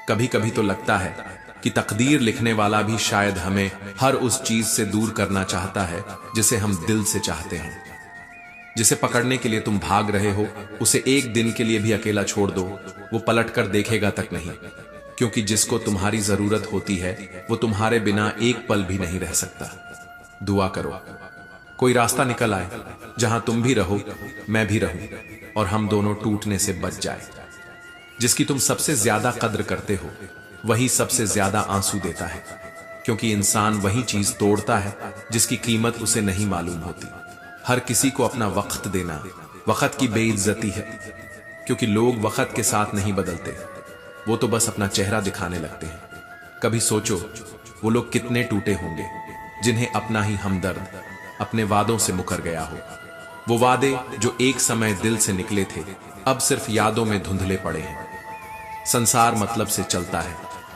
Speaker 1: कभी कभी तो लगता है कि तकदीर लिखने वाला भी शायद हमें हर उस चीज से दूर करना चाहता है जिसे हम दिल से चाहते हैं। जिसे पकड़ने के लिए तुम भाग रहे हो, उसे एक दिन के लिए भी अकेला छोड़ दो, वो पलट कर देखेगा तक नहीं। क्योंकि जिसको तुम्हारी जरूरत होती है वो तुम्हारे बिना एक पल भी नहीं रह सकता। दुआ करो कोई रास्ता निकल आए जहां तुम भी रहो, मैं भी रहूं, और हम दोनों टूटने से बच जाए। जिसकी तुम सबसे ज्यादा कद्र करते हो वही सबसे ज्यादा आंसू देता है, क्योंकि इंसान वही चीज तोड़ता है जिसकी कीमत उसे नहीं मालूम होती। हर किसी को अपना वक्त देना वक्त की बेइज्जती है, क्योंकि लोग वक्त के साथ नहीं बदलते, वो तो बस अपना चेहरा दिखाने लगते हैं। कभी सोचो वो लोग कितने टूटे होंगे जिन्हें अपना ही हमदर्द अपने वादों से मुकर गया हो। वो वादे जो एक समय दिल से निकले थे, अब सिर्फ यादों में धुंधले पड़े हैं। संसार मतलब से चलता है,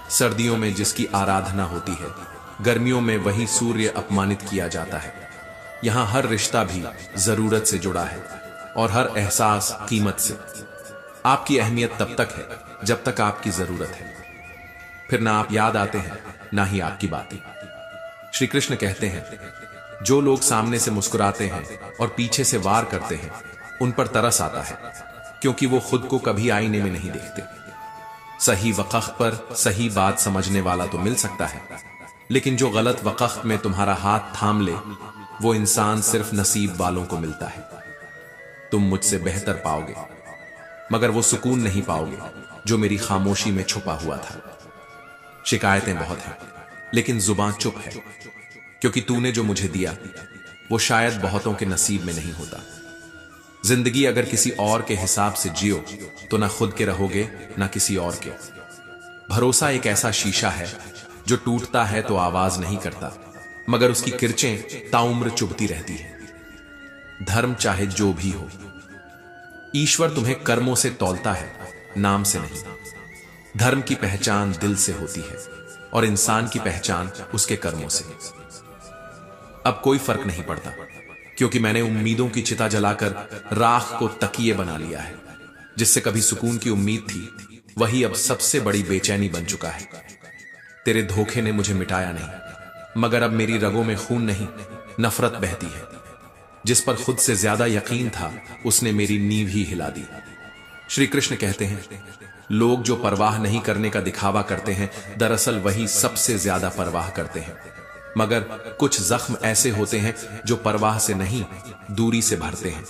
Speaker 1: सर्दियों में जिसकी आराधना होती है, गर्मियों में वही सूर्य अपमानित किया जाता है। यहां हर रिश्ता भी जरूरत से जुड़ा है और हर एहसास कीमत से। आपकी अहमियत तब तक है जब तक आपकी जरूरत है, फिर ना आप याद आते हैं ना ही आपकी बातें। श्री कृष्ण कहते हैं, जो लोग सामने से मुस्कुराते हैं और पीछे से वार करते हैं, उन पर तरस आता है, क्योंकि वो खुद को कभी आईने में नहीं देखते। सही वक्त पर सही बात समझने वाला तो मिल सकता है, लेकिन जो गलत वक्त में तुम्हारा हाथ थाम ले, वो इंसान सिर्फ नसीब वालों को मिलता है। तुम मुझसे बेहतर पाओगे, मगर वो सुकून नहीं पाओगे जो मेरी खामोशी में छुपा हुआ था। शिकायतें बहुत हैं, लेकिन जुबान चुप है, क्योंकि तूने जो मुझे दिया वो शायद बहुतों के नसीब में नहीं होता। जिंदगी अगर किसी और के हिसाब से जियो तो ना खुद के रहोगे ना किसी और के। भरोसा एक ऐसा शीशा है जो टूटता है तो आवाज नहीं करता, मगर उसकी किरचें ताउम्र चुभती रहती है। धर्म चाहे जो भी हो, ईश्वर तुम्हें कर्मों से तौलता है, नाम से नहीं। धर्म की पहचान दिल से होती है और इंसान की पहचान उसके कर्मों से। अब कोई फर्क नहीं पड़ता, क्योंकि मैंने उम्मीदों की चिता जलाकर राख को तकिए बना लिया है। जिससे कभी सुकून की उम्मीद थी, वही अब सबसे बड़ी बेचैनी बन चुका है। तेरे धोखे ने मुझे मिटाया नहीं, मगर अब मेरी रगों में खून नहीं, नफरत बहती है। जिस पर खुद से ज्यादा यकीन था, उसने मेरी नींव ही हिला दी। श्री कृष्ण कहते हैं, लोग जो परवाह नहीं करने का दिखावा करते हैं, दरअसल वही सबसे ज्यादा परवाह करते हैं। मगर कुछ जख्म ऐसे होते हैं जो परवाह से नहीं, दूरी से भरते हैं।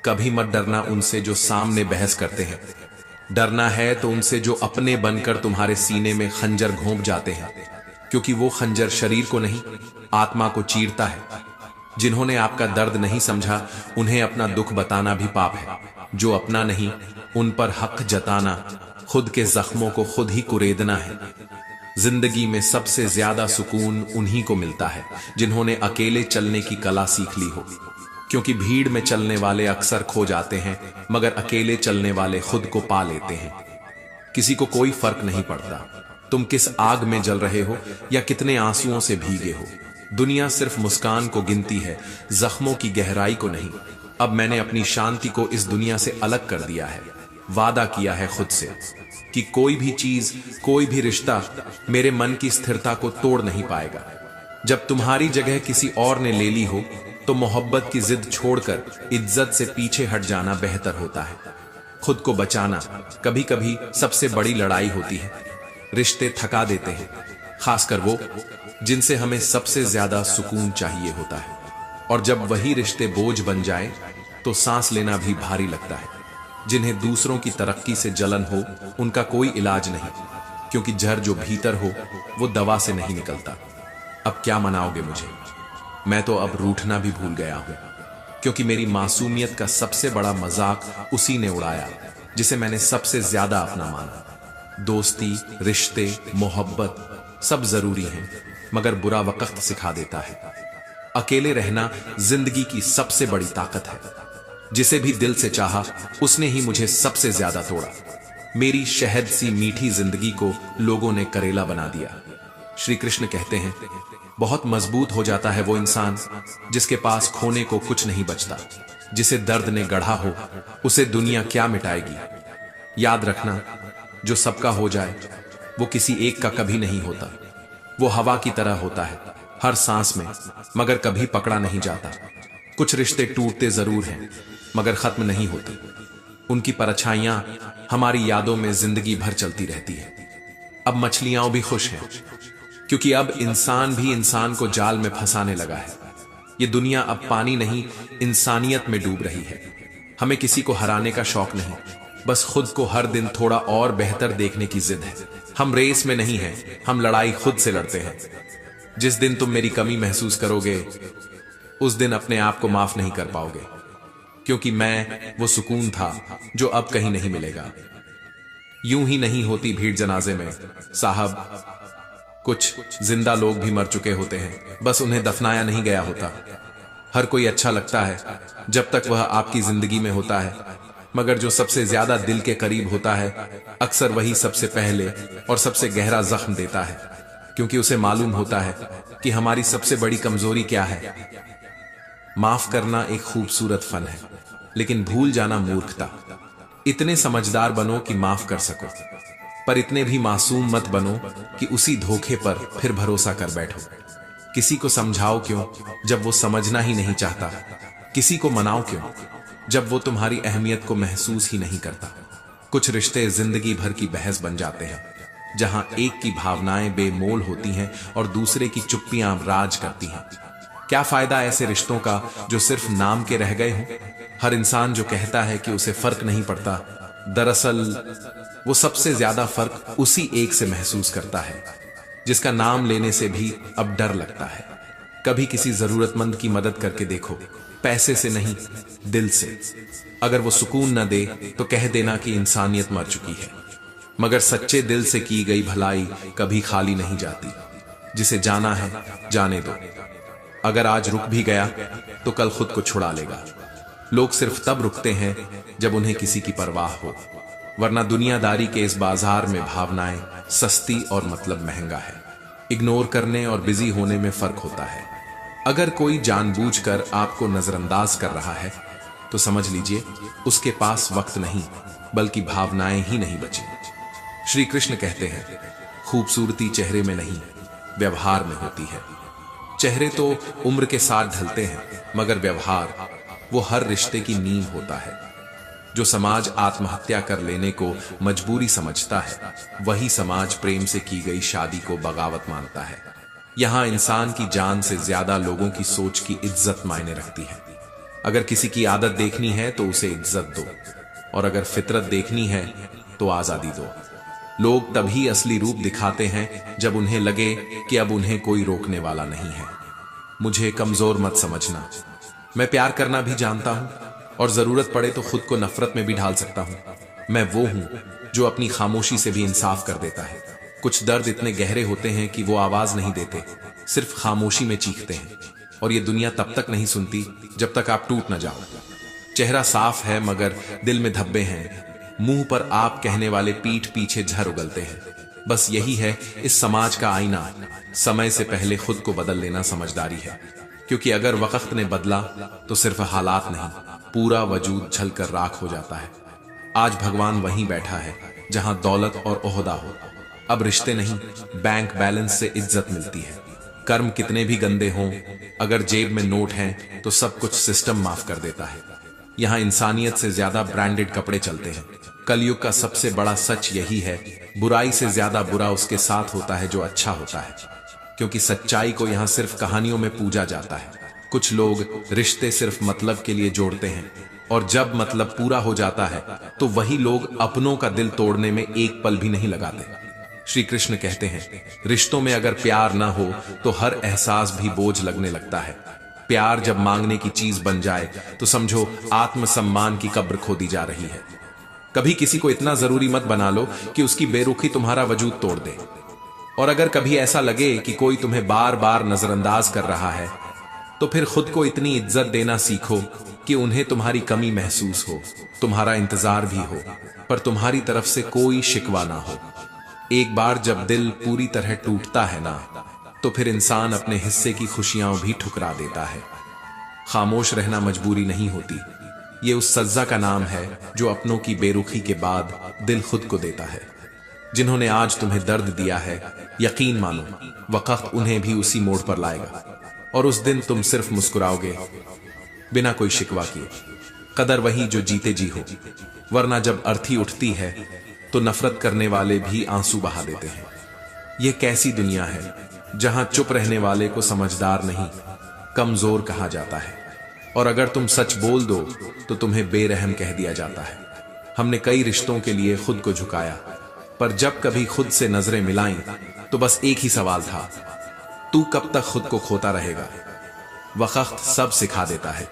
Speaker 1: कभी मत डरना उनसे जो सामने बहस करते हैं, डरना है तो उनसे जो अपने बनकर तुम्हारे सीने में खंजर घोंप जाते हैं, क्योंकि वो खंजर शरीर को नहीं, आत्मा को चीरता है। जिन्होंने आपका दर्द नहीं समझा, उन्हें अपना दुख बताना भी पाप है। जो अपना नहीं, उन पर हक जताना, खुद के जख्मों को खुद ही कुरेदना है। जिंदगी में सबसे ज्यादा सुकून उन्हीं को मिलता है जिन्होंने अकेले चलने की कला सीख ली हो, क्योंकि भीड़ में चलने वाले अक्सर खो जाते हैं, मगर अकेले चलने वाले खुद को पा लेते हैं। किसी को कोई फर्क नहीं पड़ता तुम किस आग में जल रहे हो या कितने आंसुओं से भीगे हो। दुनिया सिर्फ मुस्कान को गिनती है, जख्मों की गहराई को नहीं। अब मैंने अपनी शांति को इस दुनिया से अलग कर दिया है। वादा किया है खुद से कि कोई भी चीज, कोई भी रिश्ता मेरे मन की स्थिरता को तोड़ नहीं पाएगा। जब तुम्हारी जगह किसी और ने ले ली हो, तो मोहब्बत की जिद छोड़कर इज्जत से पीछे हट जाना बेहतर होता है। खुद को बचाना कभी कभी सबसे बड़ी लड़ाई होती है। रिश्ते थका देते हैं, खासकर वो जिनसे हमें सबसे ज्यादा सुकून चाहिए होता है। और जब वही रिश्ते बोझ बन जाए तो सांस लेना भी भारी लगता है। जिन्हें दूसरों की तरक्की से जलन हो उनका कोई इलाज नहीं, क्योंकि जहर जो भीतर हो वो दवा से नहीं निकलता। अब क्या मनाओगे मुझे? मैं तो अब रूठना भी भूल गया हूं, क्योंकि मेरी मासूमियत का सबसे बड़ा मजाक उसी ने उड़ाया जिसे मैंने सबसे ज्यादा अपना माना। दोस्ती, रिश्ते, मोहब्बत सब जरूरी हैं, मगर बुरा वक्त सिखा देता है। अकेले रहना जिंदगी की सबसे बड़ी ताकत है। जिसे भी दिल से चाहा उसने ही मुझे सबसे ज्यादा तोड़ा। मेरी शहद सी मीठी जिंदगी को लोगों ने करेला बना दिया। श्री कृष्ण कहते हैं, बहुत मजबूत हो जाता है वो इंसान जिसके पास खोने को कुछ नहीं बचता। जिसे दर्द ने गढ़ा हो उसे दुनिया क्या मिटाएगी। याद रखना, जो सबका हो जाए वो किसी एक का कभी नहीं होता। वो हवा की तरह होता है, हर सांस में, मगर कभी पकड़ा नहीं जाता। कुछ रिश्ते टूटते जरूर हैं, मगर खत्म नहीं होते। उनकी परछाइयां हमारी यादों में जिंदगी भर चलती रहती है। अब मछलियां भी खुश हैं, क्योंकि अब इंसान भी इंसान को जाल में फंसाने लगा है। ये दुनिया अब पानी नहीं, इंसानियत में डूब रही है। हमें किसी को हराने का शौक नहीं, बस खुद को हर दिन थोड़ा और बेहतर देखने की जिद है। हम रेस में नहीं हैं, हम लड़ाई खुद से लड़ते हैं। जिस दिन तुम मेरी कमी महसूस करोगे उस दिन अपने आप को माफ नहीं कर पाओगे, क्योंकि मैं वो सुकून था जो अब कहीं नहीं मिलेगा। यूं ही नहीं होती भीड़ जनाजे में साहब। कुछ जिंदा लोग भी मर चुके होते हैं, बस उन्हें दफनाया नहीं गया होता। हर कोई अच्छा लगता है जब तक वह आपकी जिंदगी में होता है, मगर जो सबसे ज्यादा दिल के करीब होता है अक्सर वही सबसे पहले और सबसे गहरा जख्म देता है, क्योंकि उसे मालूम होता है कि हमारी सबसे बड़ी कमजोरी क्या है। माफ करना एक खूबसूरत फन है, लेकिन भूल जाना मूर्खता। इतने समझदार बनो कि माफ कर सको, पर इतने भी मासूम मत बनो कि उसी धोखे पर फिर भरोसा कर बैठो। किसी को समझाओ क्यों जब वो समझना ही नहीं चाहता। किसी को मनाओ क्यों जब वो तुम्हारी अहमियत को महसूस ही नहीं करता। कुछ रिश्ते जिंदगी भर की बहस बन जाते हैं, जहां एक की भावनाएं बेमोल होती हैं और दूसरे की चुप्पियां राज करती हैं। क्या फायदा ऐसे रिश्तों का जो सिर्फ नाम के रह गए हों। हर इंसान जो कहता है कि उसे फर्क नहीं पड़ता, दरअसल वो सबसे ज्यादा फर्क उसी एक से महसूस करता है जिसका नाम लेने से भी अब डर लगता है। कभी किसी जरूरतमंद की मदद करके देखो, पैसे से नहीं, दिल से। अगर वो सुकून न दे तो कह देना कि इंसानियत मर चुकी है, मगर सच्चे दिल से की गई भलाई कभी खाली नहीं जाती। जिसे जाना है जाने दो। अगर आज रुक भी गया तो कल खुद को छुड़ा लेगा। लोग सिर्फ तब रुकते हैं जब उन्हें किसी की परवाह हो, वरना दुनियादारी के इस बाजार में भावनाएं सस्ती और मतलब महंगा है। इग्नोर करने और बिजी होने में फर्क होता है। अगर कोई जानबूझकर आपको नजरअंदाज कर रहा है तो समझ लीजिए उसके पास वक्त नहीं, बल्कि भावनाएं ही नहीं बची। श्री कृष्ण कहते हैं, खूबसूरती चेहरे में नहीं व्यवहार में होती है। चेहरे तो उम्र के साथ ढलते हैं, मगर व्यवहार वो हर रिश्ते की नींव होता है। जो समाज आत्महत्या कर लेने को मजबूरी समझता है, वही समाज प्रेम से की गई शादी को बगावत मानता है। यहां इंसान की जान से ज्यादा लोगों की सोच की इज्जत मायने रखती है। अगर किसी की आदत देखनी है तो उसे इज्जत दो, और अगर फितरत देखनी है तो आजादी दो। लोग तभी असली रूप दिखाते हैं जब उन्हें लगे कि अब उन्हें कोई रोकने वाला नहीं है। मुझे कमजोर मत समझना, मैं प्यार करना भी जानता हूं, और जरूरत पड़े तो खुद को नफरत में भी ढाल सकता हूं। मैं वो हूं जो अपनी खामोशी से भी इंसाफ कर देता है। कुछ दर्द इतने गहरे होते हैं कि वो आवाज नहीं देते, सिर्फ खामोशी में चीखते हैं, और ये दुनिया तब तक नहीं सुनती जब तक आप टूट न जाओ। चेहरा साफ है मगर दिल में धब्बे हैं। मुंह पर आप कहने वाले पीठ पीछे झर उगलते हैं। बस यही है इस समाज का आईना। समय से पहले खुद को बदल लेना समझदारी है, क्योंकि अगर वक्त ने बदला तो सिर्फ हालात नहीं, पूरा वजूद छलकर राख हो जाता है। आज भगवान वहीं बैठा है जहां दौलत और ओहदा हो। अब रिश्ते नहीं, बैंक बैलेंस से इज्जत मिलती है। कर्म कितने भी गंदे हों, अगर जेब में नोट हैं तो सब कुछ सिस्टम माफ कर देता है। यहां इंसानियत से ज्यादा ब्रांडेड कपड़े चलते हैं। कलयुग का सबसे बड़ा सच यही है, बुराई से ज्यादा बुरा उसके साथ होता है जो अच्छा होता है, क्योंकि सच्चाई को यहाँ सिर्फ कहानियों में पूजा जाता है। कुछ लोग रिश्ते सिर्फ मतलब के लिए जोड़ते हैं, और जब मतलब पूरा हो जाता है तो वही लोग अपनों का दिल तोड़ने में एक पल भी नहीं लगाते। श्री कृष्ण कहते हैं, रिश्तों में अगर प्यार ना हो तो हर एहसास भी बोझ लगने लगता है। प्यार जब मांगने की चीज बन जाए तो समझो आत्मसम्मान की कब्र खोदी जा रही है। कभी किसी को इतना जरूरी मत बना लो कि उसकी बेरुखी तुम्हारा वजूद तोड़ दे। और अगर कभी ऐसा लगे कि कोई तुम्हें बार बार नजरअंदाज कर रहा है, तो फिर खुद को इतनी इज्जत देना सीखो कि उन्हें तुम्हारी कमी महसूस हो, तुम्हारा इंतजार भी हो, पर तुम्हारी तरफ से कोई शिकवा ना हो। एक बार जब दिल पूरी तरह टूटता है ना, तो फिर इंसान अपने हिस्से की खुशियां भी ठुकरा देता है। खामोश रहना मजबूरी नहीं होती, ये उस सज्जा का नाम है जो अपनों की बेरुखी के बाद दिल खुद को देता है। जिन्होंने आज तुम्हें दर्द दिया है, यकीन मानो वक्त उन्हें भी उसी मोड़ पर लाएगा, और उस दिन तुम सिर्फ मुस्कुराओगे बिना कोई शिकवा किए। कदर वही जो जीते जी हो, वरना जब अर्थी उठती है तो नफरत करने वाले भी आंसू बहा देते हैं। यह कैसी दुनिया है जहां चुप रहने वाले को समझदार नहीं, कमजोर कहा जाता है, और अगर तुम सच बोल दो तो तुम्हें बेरहम कह दिया जाता है। हमने कई रिश्तों के लिए खुद को झुकाया, पर जब कभी खुद से नजरें मिलाईं तो बस एक ही सवाल था, तू कब तक खुद को खोता रहेगा? वक्त सब सिखा देता है,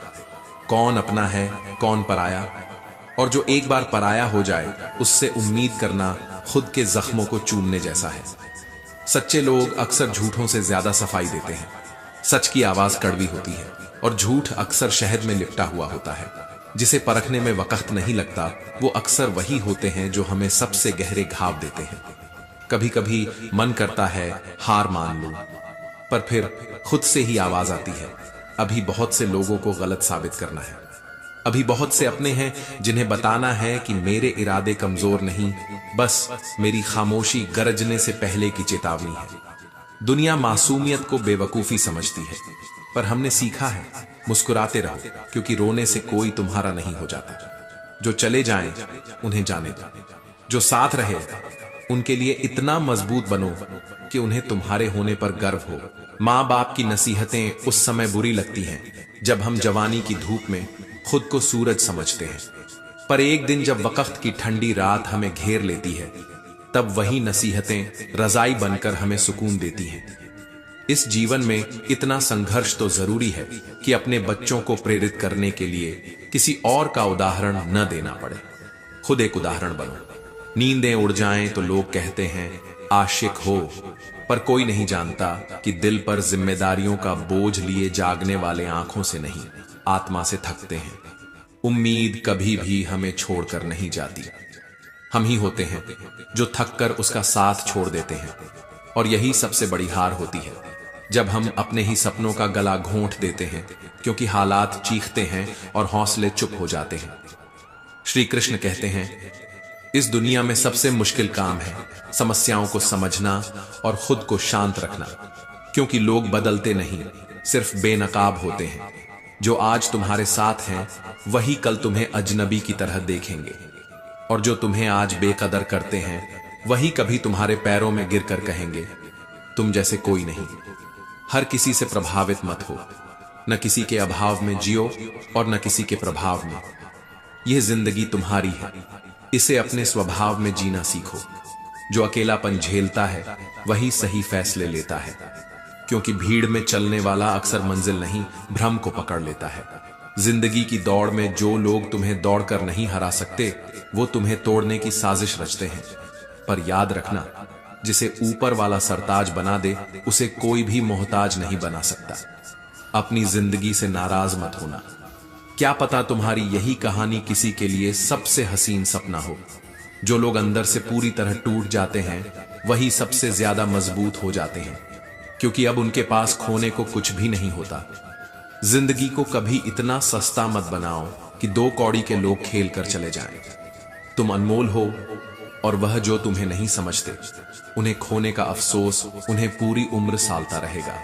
Speaker 1: कौन अपना है कौन पराया, और जो एक बार पराया हो जाए उससे उम्मीद करना खुद के जख्मों को चूमने जैसा है। सच्चे लोग अक्सर झूठों से ज्यादा सफाई देते हैं। सच की आवाज कड़वी होती है और झूठ अक्सर शहद में लिपटा हुआ होता है। जिसे परखने में वक्त नहीं लगता, वो अक्सर वही होते हैं जो हमें सबसे गहरे घाव देते हैं। कभी कभी मन करता है हार मान लूं, पर फिर खुद से ही आवाज आती है, अभी बहुत से लोगों को गलत साबित करना है। अभी बहुत से अपने हैं जिन्हें बताना है कि मेरे इरादे कमजोर नहीं, बस मेरी खामोशी गरजने से पहले की चेतावनी है। दुनिया मासूमियत को बेवकूफी समझती है, पर हमने सीखा है मुस्कुराते रहो, क्योंकि रोने से कोई तुम्हारा नहीं हो जाता। जो चले जाएं उन्हें जाने दो, जो साथ रहे उनके लिए इतना मजबूत बनो कि उन्हें तुम्हारे होने पर गर्व हो। माँ बाप की नसीहतें उस समय बुरी लगती हैं जब हम जवानी की धूप में खुद को सूरज समझते हैं, पर एक दिन जब वक्त की ठंडी रात हमें घेर लेती है, तब वही नसीहतें रजाई बनकर हमें सुकून देती हैं। इस जीवन में इतना संघर्ष तो जरूरी है कि अपने बच्चों को प्रेरित करने के लिए किसी और का उदाहरण न देना पड़े, खुद एक उदाहरण बनो। नींदें उड़ जाएं तो लोग कहते हैं आशिक हो, पर कोई नहीं जानता कि दिल पर जिम्मेदारियों का बोझ लिए जागने वाले आंखों से नहीं, आत्मा से थकते हैं। उम्मीद कभी भी हमें छोड़कर नहीं जाती, हम ही होते हैं जो थक कर उसका साथ छोड़ देते हैं। और यही सबसे बड़ी हार होती है, जब हम अपने ही सपनों का गला घोंट देते हैं, क्योंकि हालात चीखते हैं और हौसले चुप हो जाते हैं। श्री कृष्ण कहते हैं, इस दुनिया में सबसे मुश्किल काम है समस्याओं को समझना और खुद को शांत रखना, क्योंकि लोग बदलते नहीं, सिर्फ बेनकाब होते हैं। जो आज तुम्हारे साथ हैं वही कल तुम्हें अजनबी की तरह देखेंगे, और जो तुम्हें आज बेकदर करते हैं वही कभी तुम्हारे पैरों में गिरकर कहेंगे तुम जैसे कोई नहीं। हर किसी से प्रभावित मत हो, न किसी के अभाव में जियो और न किसी के प्रभाव में। यह जिंदगी तुम्हारी है, इसे अपने स्वभाव में जीना सीखो। जो अकेलापन झेलता है वही सही फैसले लेता है, क्योंकि भीड़ में चलने वाला अक्सर मंजिल नहीं, भ्रम को पकड़ लेता है। जिंदगी की दौड़ में जो लोग तुम्हें दौड़कर नहीं हरा सकते, वो तुम्हें तोड़ने की साजिश रचते हैं। पर याद रखना, जिसे ऊपर वाला सरताज बना दे उसे कोई भी मोहताज नहीं बना सकता। अपनी जिंदगी से नाराज मत होना, क्या पता तुम्हारी यही कहानी किसी के लिए सबसे हसीन सपना हो। जो लोग अंदर से पूरी तरह टूट जाते हैं वही सबसे ज्यादा मजबूत हो जाते हैं, क्योंकि अब उनके पास खोने को कुछ भी नहीं होता। जिंदगी को कभी इतना सस्ता मत बनाओ कि 2 कौड़ी के लोग खेल कर चले जाएं। तुम अनमोल हो, और वह जो तुम्हें नहीं समझते उन्हें खोने का अफसोस उन्हें पूरी उम्र सालता रहेगा।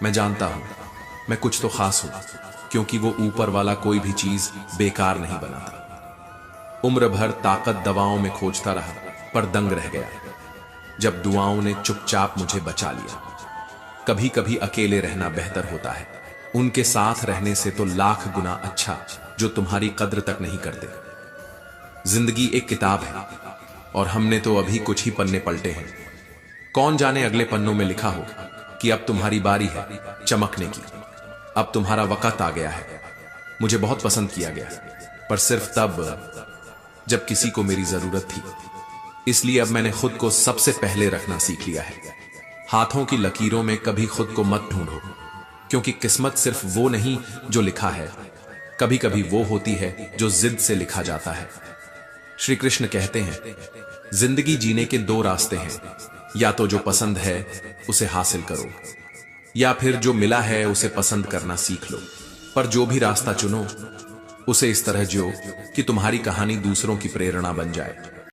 Speaker 1: मैं जानता हूं मैं कुछ तो खास हूं, क्योंकि वो ऊपर वाला कोई भी चीज बेकार नहीं बनाता। उम्र भर ताकत दवाओं में खोजता रहा, पर दंग रह गया जब दुआओं ने चुपचाप मुझे बचा लिया। कभी कभी अकेले रहना बेहतर होता है, उनके साथ रहने से तो लाख गुना अच्छा जो तुम्हारी कद्र तक नहीं करते। जिंदगी एक किताब है और हमने तो अभी कुछ ही पन्ने पलटे हैं। कौन जाने अगले पन्नों में लिखा हो कि अब तुम्हारी बारी है चमकने की, अब तुम्हारा वक्त आ गया है। मुझे बहुत पसंद किया गया, पर सिर्फ तब जब किसी को मेरी जरूरत थी। इसलिए अब मैंने खुद को सबसे पहले रखना सीख लिया है। हाथों की लकीरों में कभी खुद को मत ढूंढो, क्योंकि किस्मत सिर्फ वो नहीं जो लिखा है, कभी कभी वो होती है जो जिद से लिखा जाता है। श्री कृष्ण कहते हैं, जिंदगी जीने के दो रास्ते हैं, या तो जो पसंद है उसे हासिल करो, या फिर जो मिला है उसे पसंद करना सीख लो। पर जो भी रास्ता चुनो उसे इस तरह जियो कि तुम्हारी कहानी दूसरों की प्रेरणा बन जाए।